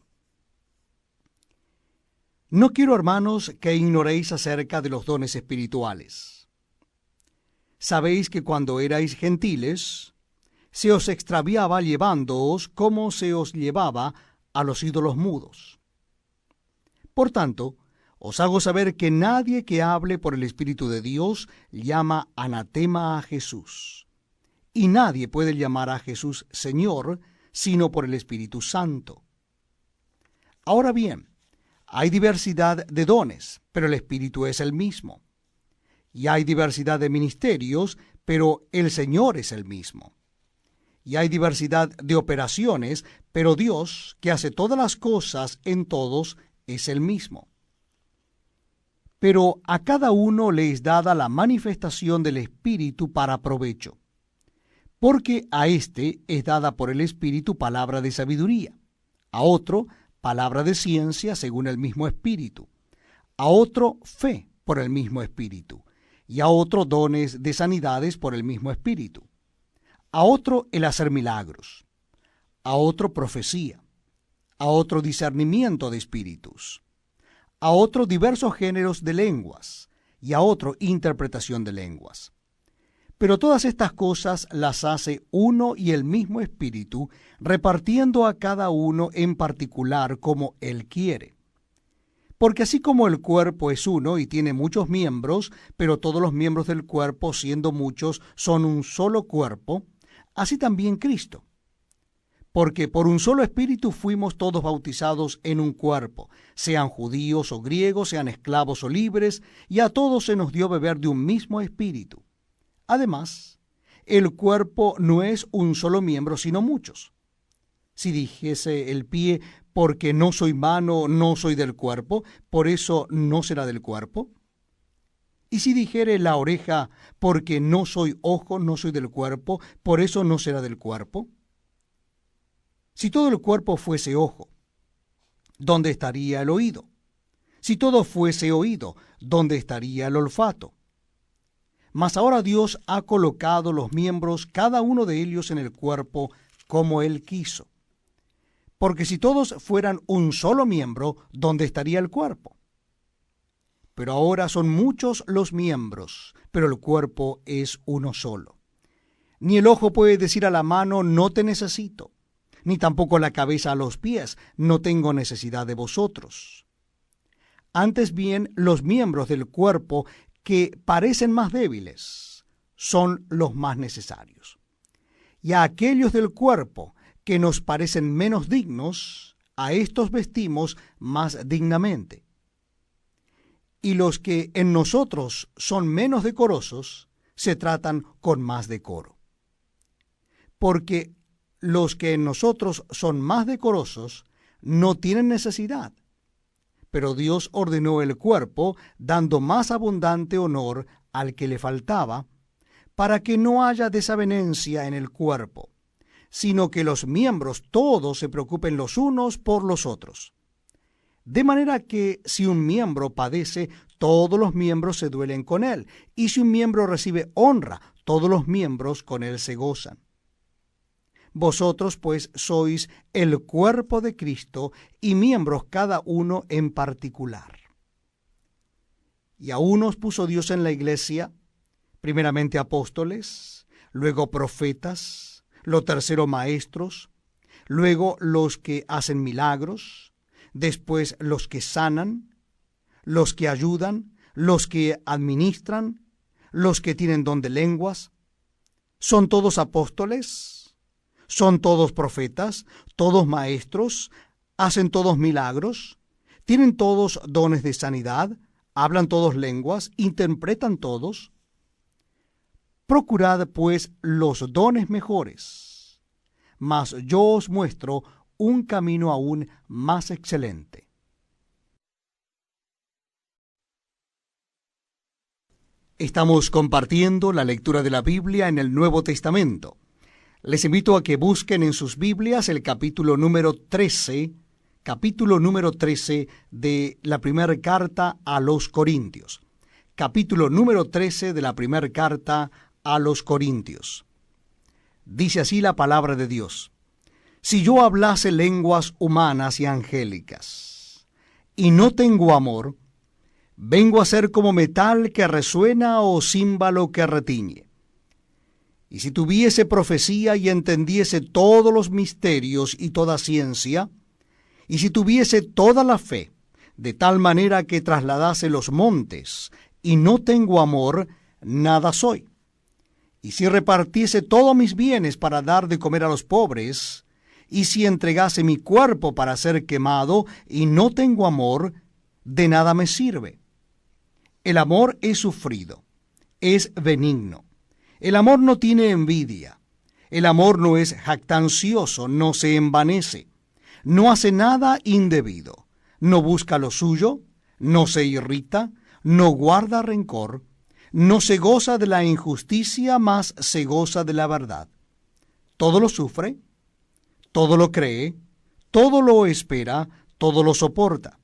No quiero, hermanos, que ignoréis acerca de los dones espirituales. Sabéis que cuando erais gentiles, se os extraviaba llevándoos como se os llevaba a los ídolos mudos. Por tanto, os hago saber que nadie que hable por el Espíritu de Dios llama anatema a Jesús, y nadie puede llamar a Jesús Señor sino por el Espíritu Santo. Ahora bien, hay diversidad de dones, pero el Espíritu es el mismo. Y hay diversidad de ministerios, pero el Señor es el mismo. Y hay diversidad de operaciones, pero Dios, que hace todas las cosas en todos, es el mismo. Pero a cada uno le es dada la manifestación del Espíritu para provecho. Porque a éste es dada por el Espíritu palabra de sabiduría, a otro palabra de ciencia según el mismo Espíritu, a otro fe por el mismo Espíritu, y a otro dones de sanidades por el mismo Espíritu, a otro el hacer milagros, a otro profecía, a otro discernimiento de espíritus, a otro diversos géneros de lenguas, y a otro interpretación de lenguas. Pero todas estas cosas las hace uno y el mismo Espíritu, repartiendo a cada uno en particular como Él quiere. Porque así como el cuerpo es uno y tiene muchos miembros, pero todos los miembros del cuerpo, siendo muchos, son un solo cuerpo, así también Cristo. Porque por un solo Espíritu fuimos todos bautizados en un cuerpo, sean judíos o griegos, sean esclavos o libres, y a todos se nos dio beber de un mismo Espíritu. Además, el cuerpo no es un solo miembro, sino muchos. Si dijese el pie, porque no soy mano, no soy del cuerpo, por eso no será del cuerpo. Y si dijere la oreja, porque no soy ojo, no soy del cuerpo, por eso no será del cuerpo. Si todo el cuerpo fuese ojo, ¿dónde estaría el oído? Si todo fuese oído, ¿dónde estaría el olfato? Mas ahora Dios ha colocado los miembros, cada uno de ellos en el cuerpo, como Él quiso. Porque si todos fueran un solo miembro, ¿dónde estaría el cuerpo? Pero ahora son muchos los miembros, pero el cuerpo es uno solo. Ni el ojo puede decir a la mano, no te necesito, ni tampoco la cabeza a los pies, no tengo necesidad de vosotros. Antes bien, los miembros del cuerpo que parecen más débiles son los más necesarios. Y a aquellos del cuerpo que nos parecen menos dignos, a estos vestimos más dignamente. Y los que en nosotros son menos decorosos, se tratan con más decoro. Porque los que en nosotros son más decorosos no tienen necesidad, pero Dios ordenó el cuerpo, dando más abundante honor al que le faltaba, para que no haya desavenencia en el cuerpo, sino que los miembros todos se preocupen los unos por los otros. De manera que si un miembro padece, todos los miembros se duelen con él, y si un miembro recibe honra, todos los miembros con él se gozan. Vosotros pues sois el cuerpo de Cristo y miembros cada uno en particular. Y a unos puso Dios en la iglesia, primeramente apóstoles, luego profetas, lo tercero maestros, luego los que hacen milagros, después los que sanan, los que ayudan, los que administran, los que tienen don de lenguas. ¿Son todos apóstoles? ¿Son todos profetas? ¿Todos maestros? ¿Hacen todos milagros? ¿Tienen todos dones de sanidad? ¿Hablan todos lenguas? ¿Interpretan todos? Procurad pues los dones mejores, mas yo os muestro un camino aún más excelente. Estamos compartiendo la lectura de la Biblia en el Nuevo Testamento. Les invito a que busquen en sus Biblias el capítulo número 13 de la primera carta a los Corintios. Capítulo número 13 de la primera carta a los Corintios. Dice así la palabra de Dios: Si yo hablase lenguas humanas y angélicas, y no tengo amor, vengo a ser como metal que resuena o címbalo que retiñe. Y si tuviese profecía y entendiese todos los misterios y toda ciencia, y si tuviese toda la fe, de tal manera que trasladase los montes, y no tengo amor, nada soy. Y si repartiese todos mis bienes para dar de comer a los pobres, y si entregase mi cuerpo para ser quemado, y no tengo amor, de nada me sirve. El amor es sufrido, es benigno. El amor no tiene envidia. El amor no es jactancioso, no se envanece. No hace nada indebido. No busca lo suyo, no se irrita, no guarda rencor, no se goza de la injusticia, mas se goza de la verdad. Todo lo sufre, todo lo cree, todo lo espera, todo lo soporta.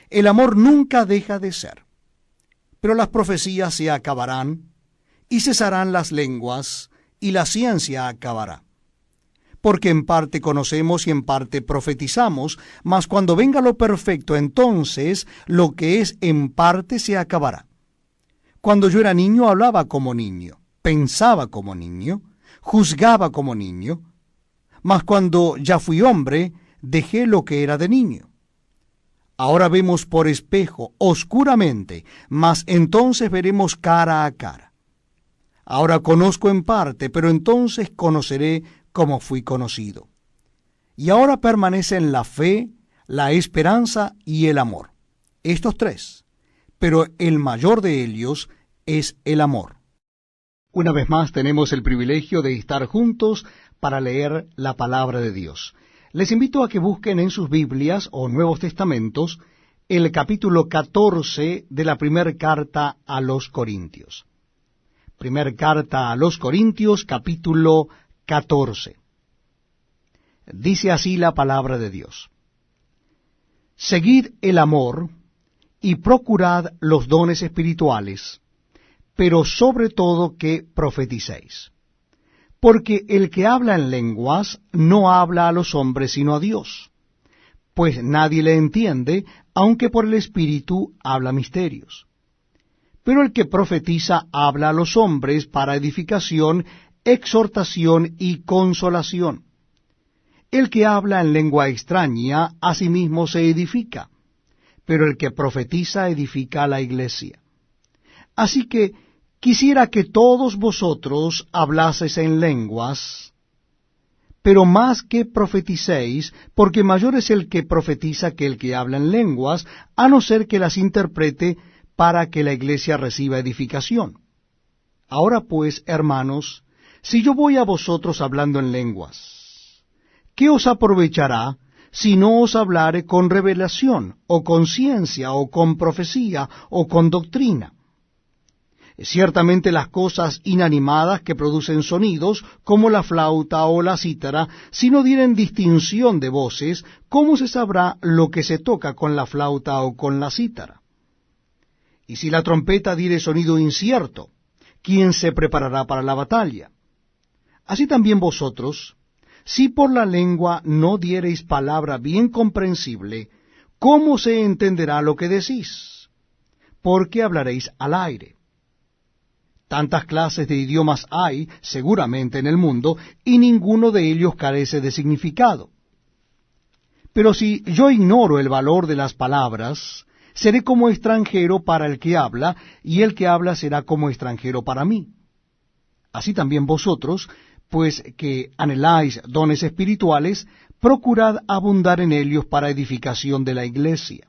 El amor nunca deja de ser. Pero las profecías se acabarán, y cesarán las lenguas, y la ciencia acabará. Porque en parte conocemos y en parte profetizamos, mas cuando venga lo perfecto, entonces lo que es en parte se acabará. Cuando yo era niño hablaba como niño, pensaba como niño, juzgaba como niño, mas cuando ya fui hombre, dejé lo que era de niño. Ahora vemos por espejo, oscuramente, mas entonces veremos cara a cara. Ahora conozco en parte, pero entonces conoceré como fui conocido. Y ahora permanecen la fe, la esperanza y el amor. Estos tres, pero el mayor de ellos es el amor. Una vez más tenemos el privilegio de estar juntos para leer la palabra de Dios. Les invito a que busquen en sus Biblias o Nuevos Testamentos el capítulo 14 de la primera carta a los Corintios. Primera carta a los Corintios, capítulo 14. Dice así la palabra de Dios: Seguid el amor y procurad los dones espirituales, pero sobre todo que profeticéis. Porque el que habla en lenguas no habla a los hombres sino a Dios, pues nadie le entiende, aunque por el Espíritu habla misterios. Pero el que profetiza habla a los hombres para edificación, exhortación y consolación. El que habla en lengua extraña a sí mismo se edifica, pero el que profetiza edifica a la iglesia. Así que quisiera que todos vosotros hablaseis en lenguas, pero más que profeticéis, porque mayor es el que profetiza que el que habla en lenguas, a no ser que las interprete para que la iglesia reciba edificación. Ahora pues, hermanos, si yo voy a vosotros hablando en lenguas, ¿qué os aprovechará si no os hablare con revelación, o con ciencia, o con profecía, o con doctrina? Ciertamente las cosas inanimadas que producen sonidos, como la flauta o la cítara, si no dieren distinción de voces, ¿cómo se sabrá lo que se toca con la flauta o con la cítara? Y si la trompeta diere sonido incierto, ¿quién se preparará para la batalla? Así también vosotros, si por la lengua no diereis palabra bien comprensible, ¿cómo se entenderá lo que decís? Porque hablaréis al aire. Tantas clases de idiomas hay, seguramente, en el mundo, y ninguno de ellos carece de significado. Pero si yo ignoro el valor de las palabras, seré como extranjero para el que habla, y el que habla será como extranjero para mí. Así también vosotros, pues que anheláis dones espirituales, procurad abundar en ellos para edificación de la iglesia.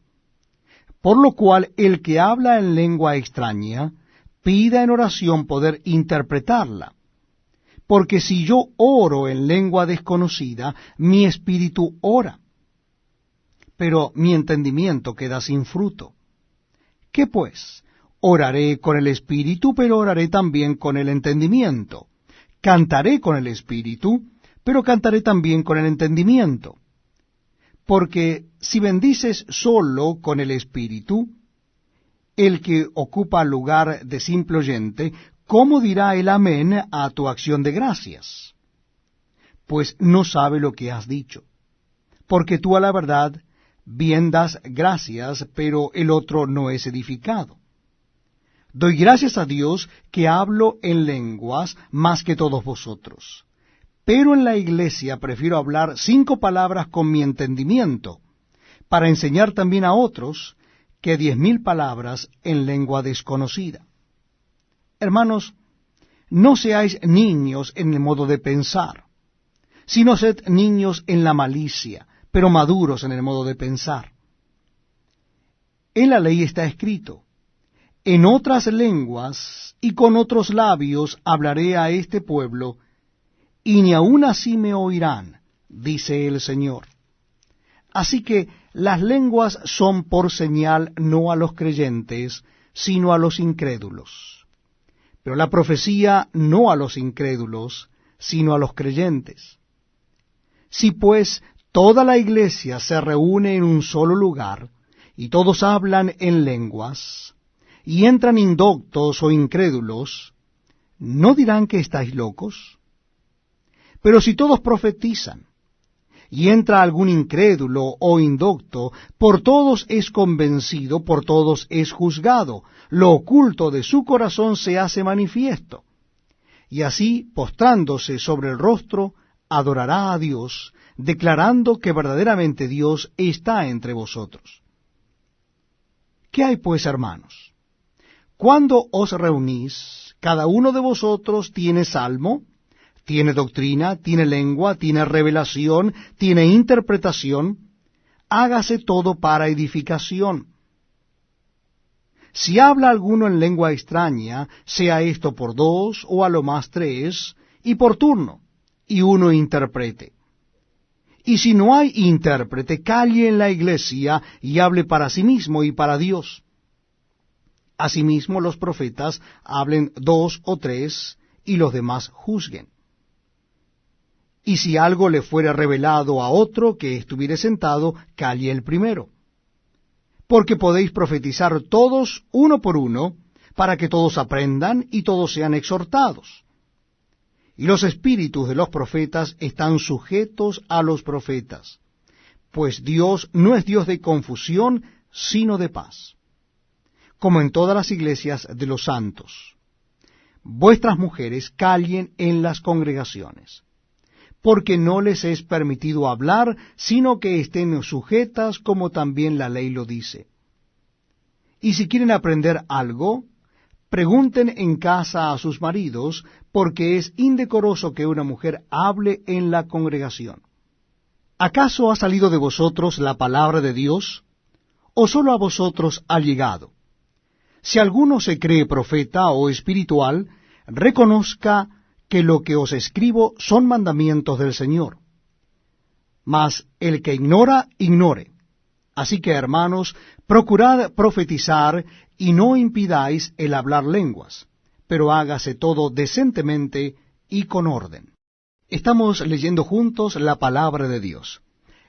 Por lo cual el que habla en lengua extraña, pida en oración poder interpretarla. Porque si yo oro en lengua desconocida, mi espíritu ora, pero mi entendimiento queda sin fruto. ¿Qué pues? Oraré con el espíritu, pero oraré también con el entendimiento. Cantaré con el espíritu, pero cantaré también con el entendimiento. Porque si bendices solo con el espíritu, el que ocupa lugar de simple oyente, ¿cómo dirá el amén a tu acción de gracias? Pues no sabe lo que has dicho. Porque tú a la verdad bien das gracias, pero el otro no es edificado. Doy gracias a Dios que hablo en lenguas más que todos vosotros. Pero en la iglesia prefiero hablar 5 palabras con mi entendimiento, para enseñar también a otros, que 10.000 palabras en lengua desconocida. Hermanos, no seáis niños en el modo de pensar, sino sed niños en la malicia, pero maduros en el modo de pensar. En la ley está escrito: en otras lenguas y con otros labios hablaré a este pueblo, y ni aun así me oirán, dice el Señor. Así que las lenguas son por señal no a los creyentes, sino a los incrédulos. Pero la profecía no a los incrédulos, sino a los creyentes. Si pues toda la iglesia se reúne en un solo lugar, y todos hablan en lenguas, y entran indoctos o incrédulos, ¿no dirán que estáis locos? Pero si todos profetizan, y entra algún incrédulo o indocto, por todos es convencido, por todos es juzgado, lo oculto de su corazón se hace manifiesto. Y así, postrándose sobre el rostro, adorará a Dios, declarando que verdaderamente Dios está entre vosotros. ¿Qué hay pues, hermanos? Cuando os reunís, cada uno de vosotros tiene salmo, tiene doctrina, tiene lengua, tiene revelación, tiene interpretación, hágase todo para edificación. Si habla alguno en lengua extraña, sea esto por 2 o a lo más 3, y por turno, y uno interprete. Y si no hay intérprete, calle en la iglesia y hable para sí mismo y para Dios. Asimismo los profetas hablen 2 o 3, y los demás juzguen. Y si algo le fuere revelado a otro que estuviere sentado, calle el primero. Porque podéis profetizar todos uno por uno, para que todos aprendan y todos sean exhortados. Y los espíritus de los profetas están sujetos a los profetas, pues Dios no es Dios de confusión, sino de paz, como en todas las iglesias de los santos. Vuestras mujeres callen en las congregaciones, porque no les es permitido hablar, sino que estén sujetas, como también la ley lo dice. Y si quieren aprender algo, pregunten en casa a sus maridos, porque es indecoroso que una mujer hable en la congregación. ¿Acaso ha salido de vosotros la palabra de Dios, o sólo a vosotros ha llegado? Si alguno se cree profeta o espiritual, reconozca que lo que os escribo son mandamientos del Señor. Mas el que ignora, ignore. Así que, hermanos, procurad profetizar y no impidáis el hablar lenguas, pero hágase todo decentemente y con orden. Estamos leyendo juntos la palabra de Dios.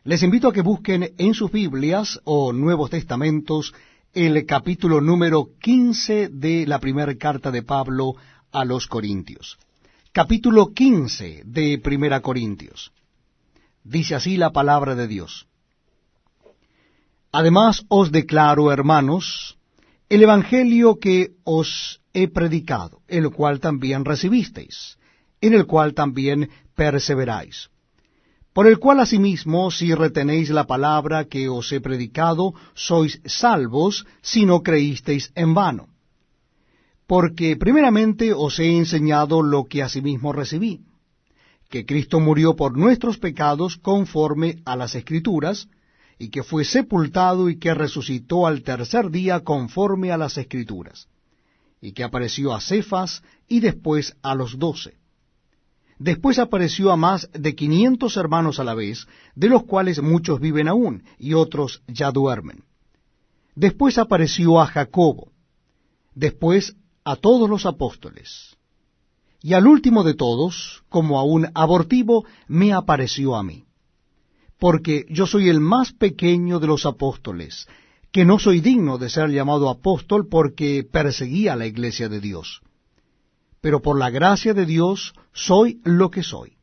Les invito a que busquen en sus Biblias o Nuevos Testamentos el capítulo número 15 de la primera carta de Pablo a los Corintios. Capítulo 15 de Primera Corintios. Dice así la palabra de Dios. Además os declaro, hermanos, el evangelio que os he predicado, el cual también recibisteis, en el cual también perseveráis, por el cual asimismo, si retenéis la palabra que os he predicado, sois salvos, si no creísteis en vano. Porque primeramente os he enseñado lo que asimismo recibí, que Cristo murió por nuestros pecados conforme a las Escrituras, y que fue sepultado y que resucitó al tercer día conforme a las Escrituras, y que apareció a Cefas y después a los 12. Después apareció a más de 500 hermanos a la vez, de los cuales muchos viven aún, y otros ya duermen. Después apareció a Jacobo, después a todos los apóstoles. Y al último de todos, como a un abortivo, me apareció a mí. Porque yo soy el más pequeño de los apóstoles, que no soy digno de ser llamado apóstol porque perseguía la iglesia de Dios. Pero por la gracia de Dios soy lo que soy.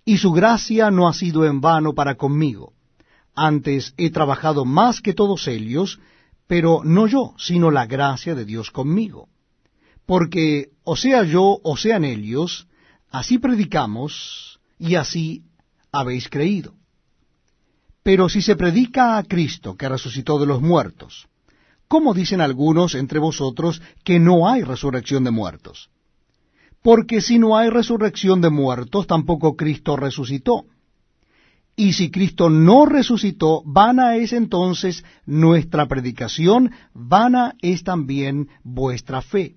Y su gracia no ha sido en vano para conmigo. Antes he trabajado más que todos ellos, pero no yo, sino la gracia de Dios conmigo. Porque o sea yo o sean ellos, así predicamos y así habéis creído. Pero si se predica a Cristo que resucitó de los muertos, ¿cómo dicen algunos entre vosotros que no hay resurrección de muertos? Porque si no hay resurrección de muertos, tampoco Cristo resucitó. Y si Cristo no resucitó, vana es entonces nuestra predicación, vana es también vuestra fe.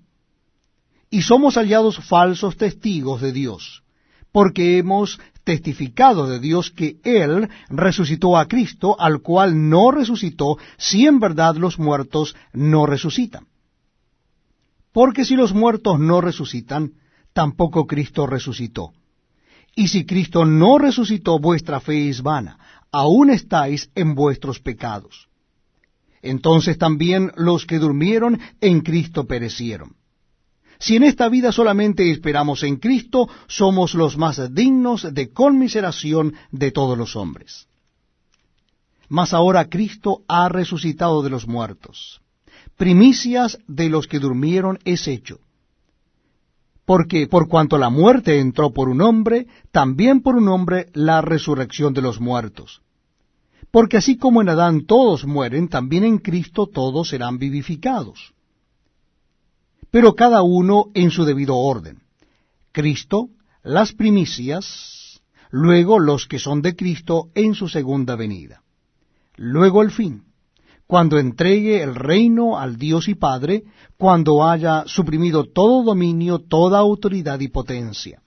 Y somos hallados falsos testigos de Dios, porque hemos testificado de Dios que Él resucitó a Cristo, al cual no resucitó, si en verdad los muertos no resucitan. Porque si los muertos no resucitan, tampoco Cristo resucitó. Y si Cristo no resucitó, vuestra fe es vana, aún estáis en vuestros pecados. Entonces también los que durmieron en Cristo perecieron. Si en esta vida solamente esperamos en Cristo, somos los más dignos de conmiseración de todos los hombres. Mas ahora Cristo ha resucitado de los muertos. Primicias de los que durmieron es hecho. Porque por cuanto la muerte entró por un hombre, también por un hombre la resurrección de los muertos. Porque así como en Adán todos mueren, también en Cristo todos serán vivificados. Pero cada uno en su debido orden. Cristo, las primicias, luego los que son de Cristo en su segunda venida. Luego el fin, cuando entregue el reino al Dios y Padre, cuando haya suprimido todo dominio, toda autoridad y potencia.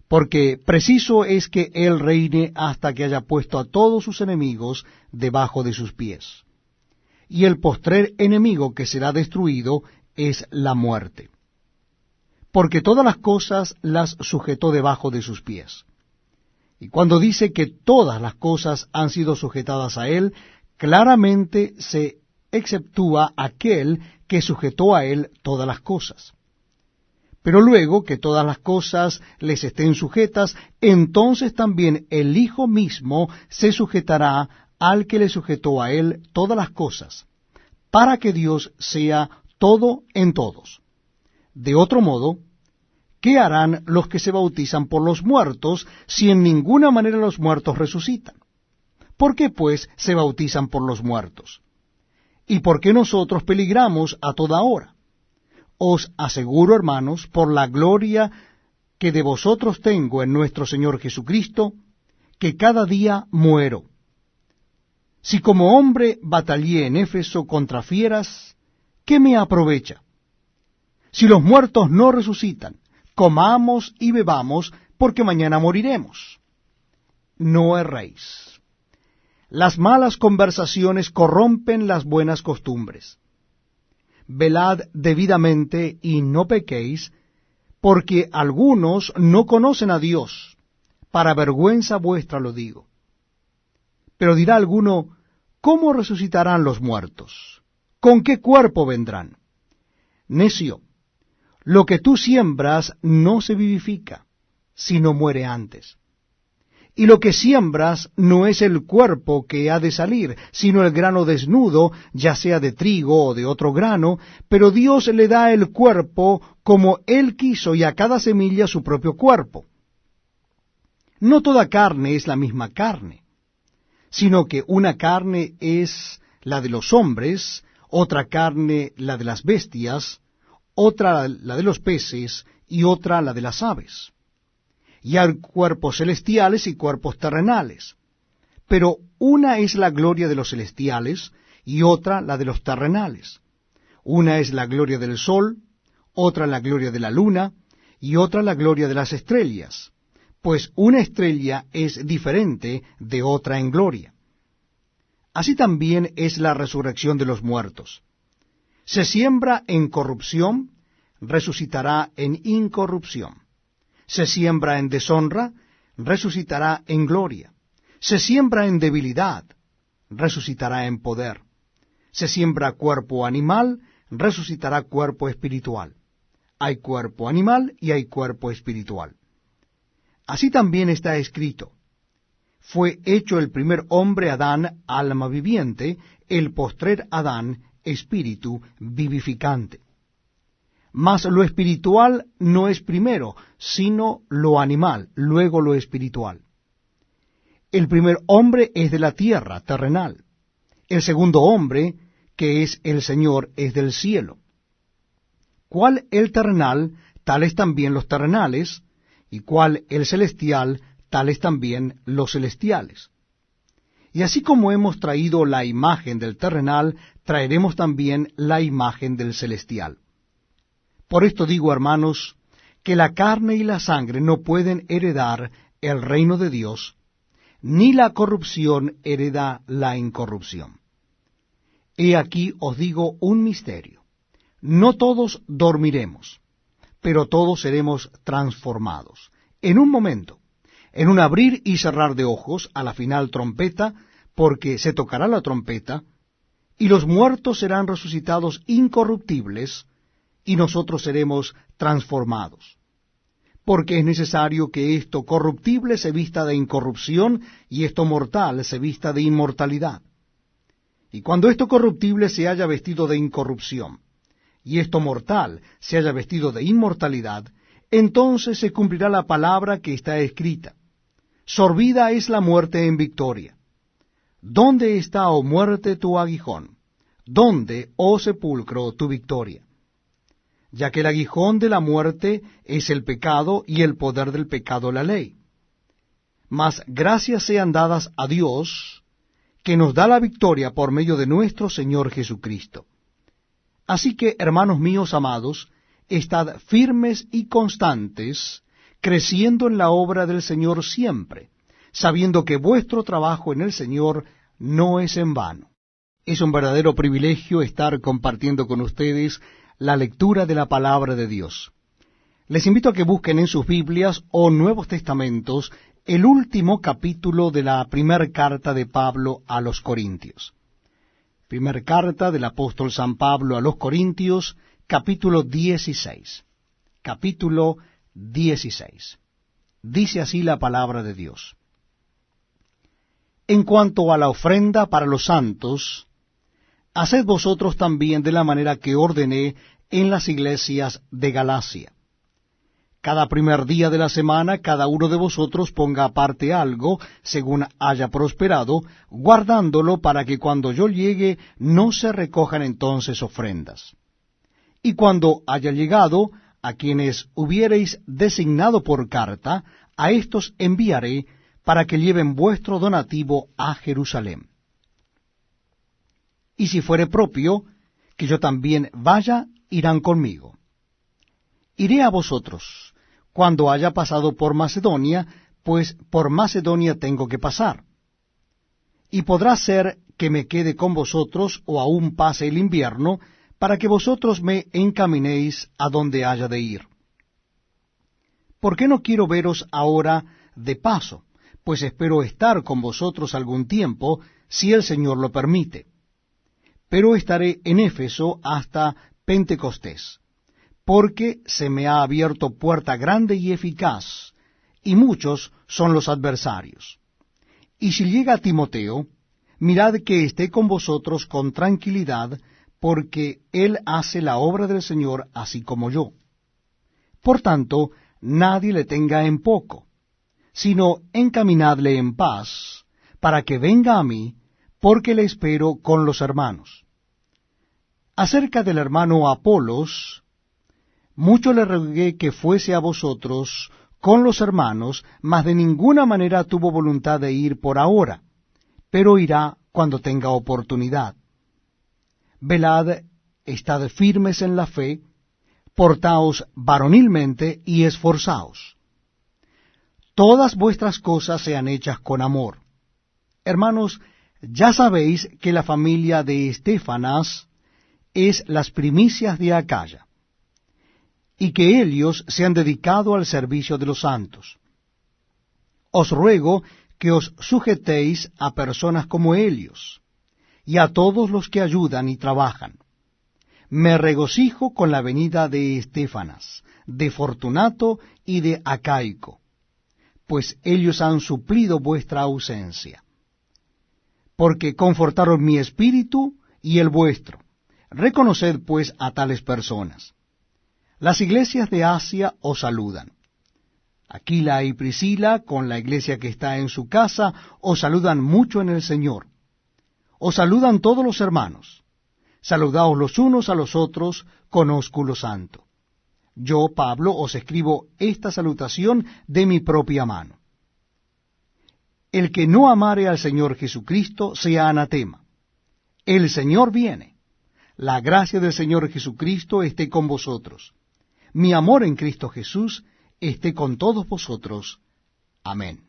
Porque preciso es que Él reine hasta que haya puesto a todos sus enemigos debajo de sus pies. Y el postrer enemigo que será destruido es la muerte. Porque todas las cosas las sujetó debajo de sus pies. Y cuando dice que todas las cosas han sido sujetadas a Él, claramente se exceptúa aquel que sujetó a Él todas las cosas. Pero luego que todas las cosas les estén sujetas, entonces también el Hijo mismo se sujetará al que le sujetó a Él todas las cosas, para que Dios sea todo en todos. De otro modo, ¿qué harán los que se bautizan por los muertos, si en ninguna manera los muertos resucitan? ¿Por qué, pues, se bautizan por los muertos? ¿Y por qué nosotros peligramos a toda hora? Os aseguro, hermanos, por la gloria que de vosotros tengo en nuestro Señor Jesucristo, que cada día muero. Si como hombre batallé en Éfeso contra fieras, ¿qué me aprovecha? Si los muertos no resucitan, comamos y bebamos, porque mañana moriremos. No erréis. Las malas conversaciones corrompen las buenas costumbres. Velad debidamente y no pequéis, porque algunos no conocen a Dios. Para vergüenza vuestra lo digo. Pero dirá alguno, ¿cómo resucitarán los muertos? ¿Con qué cuerpo vendrán? Necio, lo que tú siembras no se vivifica, sino muere antes. Y lo que siembras no es el cuerpo que ha de salir, sino el grano desnudo, ya sea de trigo o de otro grano, pero Dios le da el cuerpo como Él quiso y a cada semilla su propio cuerpo. No toda carne es la misma carne, sino que una carne es la de los hombres, otra carne la de las bestias, otra la de los peces y otra la de las aves. Y hay cuerpos celestiales y cuerpos terrenales. Pero una es la gloria de los celestiales y otra la de los terrenales. Una es la gloria del sol, otra la gloria de la luna, y otra la gloria de las estrellas, pues una estrella es diferente de otra en gloria. Así también es la resurrección de los muertos. Se siembra en corrupción, resucitará en incorrupción. Se siembra en deshonra, resucitará en gloria. Se siembra en debilidad, resucitará en poder. Se siembra cuerpo animal, resucitará cuerpo espiritual. Hay cuerpo animal y hay cuerpo espiritual. Así también está escrito: fue hecho el primer hombre Adán alma viviente, el postrer Adán espíritu vivificante. Mas lo espiritual no es primero, sino lo animal, luego lo espiritual. El primer hombre es de la tierra, terrenal. El segundo hombre, que es el Señor, es del cielo. Cual el terrenal, tales también los terrenales, y cual el celestial, tales también los celestiales. Y así como hemos traído la imagen del terrenal, traeremos también la imagen del celestial. Por esto digo, hermanos, que la carne y la sangre no pueden heredar el reino de Dios, ni la corrupción hereda la incorrupción. He aquí os digo un misterio. No todos dormiremos, pero todos seremos transformados. En un momento, en un abrir y cerrar de ojos, a la final trompeta, porque se tocará la trompeta, y los muertos serán resucitados incorruptibles, y nosotros seremos transformados. Porque es necesario que esto corruptible se vista de incorrupción, y esto mortal se vista de inmortalidad. Y cuando esto corruptible se haya vestido de incorrupción, y esto mortal se haya vestido de inmortalidad, entonces se cumplirá la palabra que está escrita: sorbida es la muerte en victoria. ¿Dónde está, oh muerte, tu aguijón? ¿Dónde, oh sepulcro, tu victoria? Ya que el aguijón de la muerte es el pecado, y el poder del pecado la ley. Mas gracias sean dadas a Dios, que nos da la victoria por medio de nuestro Señor Jesucristo. Así que, hermanos míos amados, estad firmes y constantes, creciendo en la obra del Señor siempre, sabiendo que vuestro trabajo en el Señor no es en vano. Es un verdadero privilegio estar compartiendo con ustedes la lectura de la palabra de Dios. Les invito a que busquen en sus Biblias o Nuevos Testamentos el último capítulo de la primera carta de Pablo a los Corintios. Primera carta del apóstol San Pablo a los Corintios, capítulo 16. Capítulo 16. Dice así la palabra de Dios: en cuanto a la ofrenda para los santos, haced vosotros también de la manera que ordené en las iglesias de Galacia. Cada primer día de la semana, cada uno de vosotros ponga aparte algo, según haya prosperado, guardándolo para que cuando yo llegue no se recojan entonces ofrendas. Y cuando haya llegado, a quienes hubiereis designado por carta, a éstos enviaré para que lleven vuestro donativo a Jerusalén. Y si fuere propio, que yo también vaya, irán conmigo. Iré a vosotros cuando haya pasado por Macedonia, pues por Macedonia tengo que pasar. Y podrá ser que me quede con vosotros, o aún pase el invierno, para que vosotros me encaminéis a donde haya de ir. ¿Por qué no quiero veros ahora de paso? Pues espero estar con vosotros algún tiempo, si el Señor lo permite. Pero estaré en Éfeso hasta Pentecostés, porque se me ha abierto puerta grande y eficaz, y muchos son los adversarios. Y si llega Timoteo, mirad que esté con vosotros con tranquilidad, porque él hace la obra del Señor así como yo. Por tanto, nadie le tenga en poco, sino encaminadle en paz, para que venga a mí, porque le espero con los hermanos. Acerca del hermano Apolos, mucho le rogué que fuese a vosotros con los hermanos, mas de ninguna manera tuvo voluntad de ir por ahora, pero irá cuando tenga oportunidad. Velad estad firmes en la fe, portaos varonilmente y esforzaos. Todas vuestras cosas sean hechas con amor. Hermanos, ya sabéis que la familia de Estéfanas es las primicias de Acaya, y que ellos se han dedicado al servicio de los santos. Os ruego que os sujetéis a personas como ellos, y a todos los que ayudan y trabajan. Me regocijo con la venida de Estéfanas, de Fortunato y de Acaico, pues ellos han suplido vuestra ausencia. Porque confortaron mi espíritu y el vuestro. Reconoced pues a tales personas. Las iglesias de Asia os saludan. Aquila y Priscila, con la iglesia que está en su casa, os saludan mucho en el Señor. Os saludan todos los hermanos. Saludaos los unos a los otros con ósculo santo. Yo, Pablo, os escribo esta salutación de mi propia mano. El que no amare al Señor Jesucristo sea anatema. El Señor viene. La gracia del Señor Jesucristo esté con vosotros. Mi amor en Cristo Jesús esté con todos vosotros. Amén.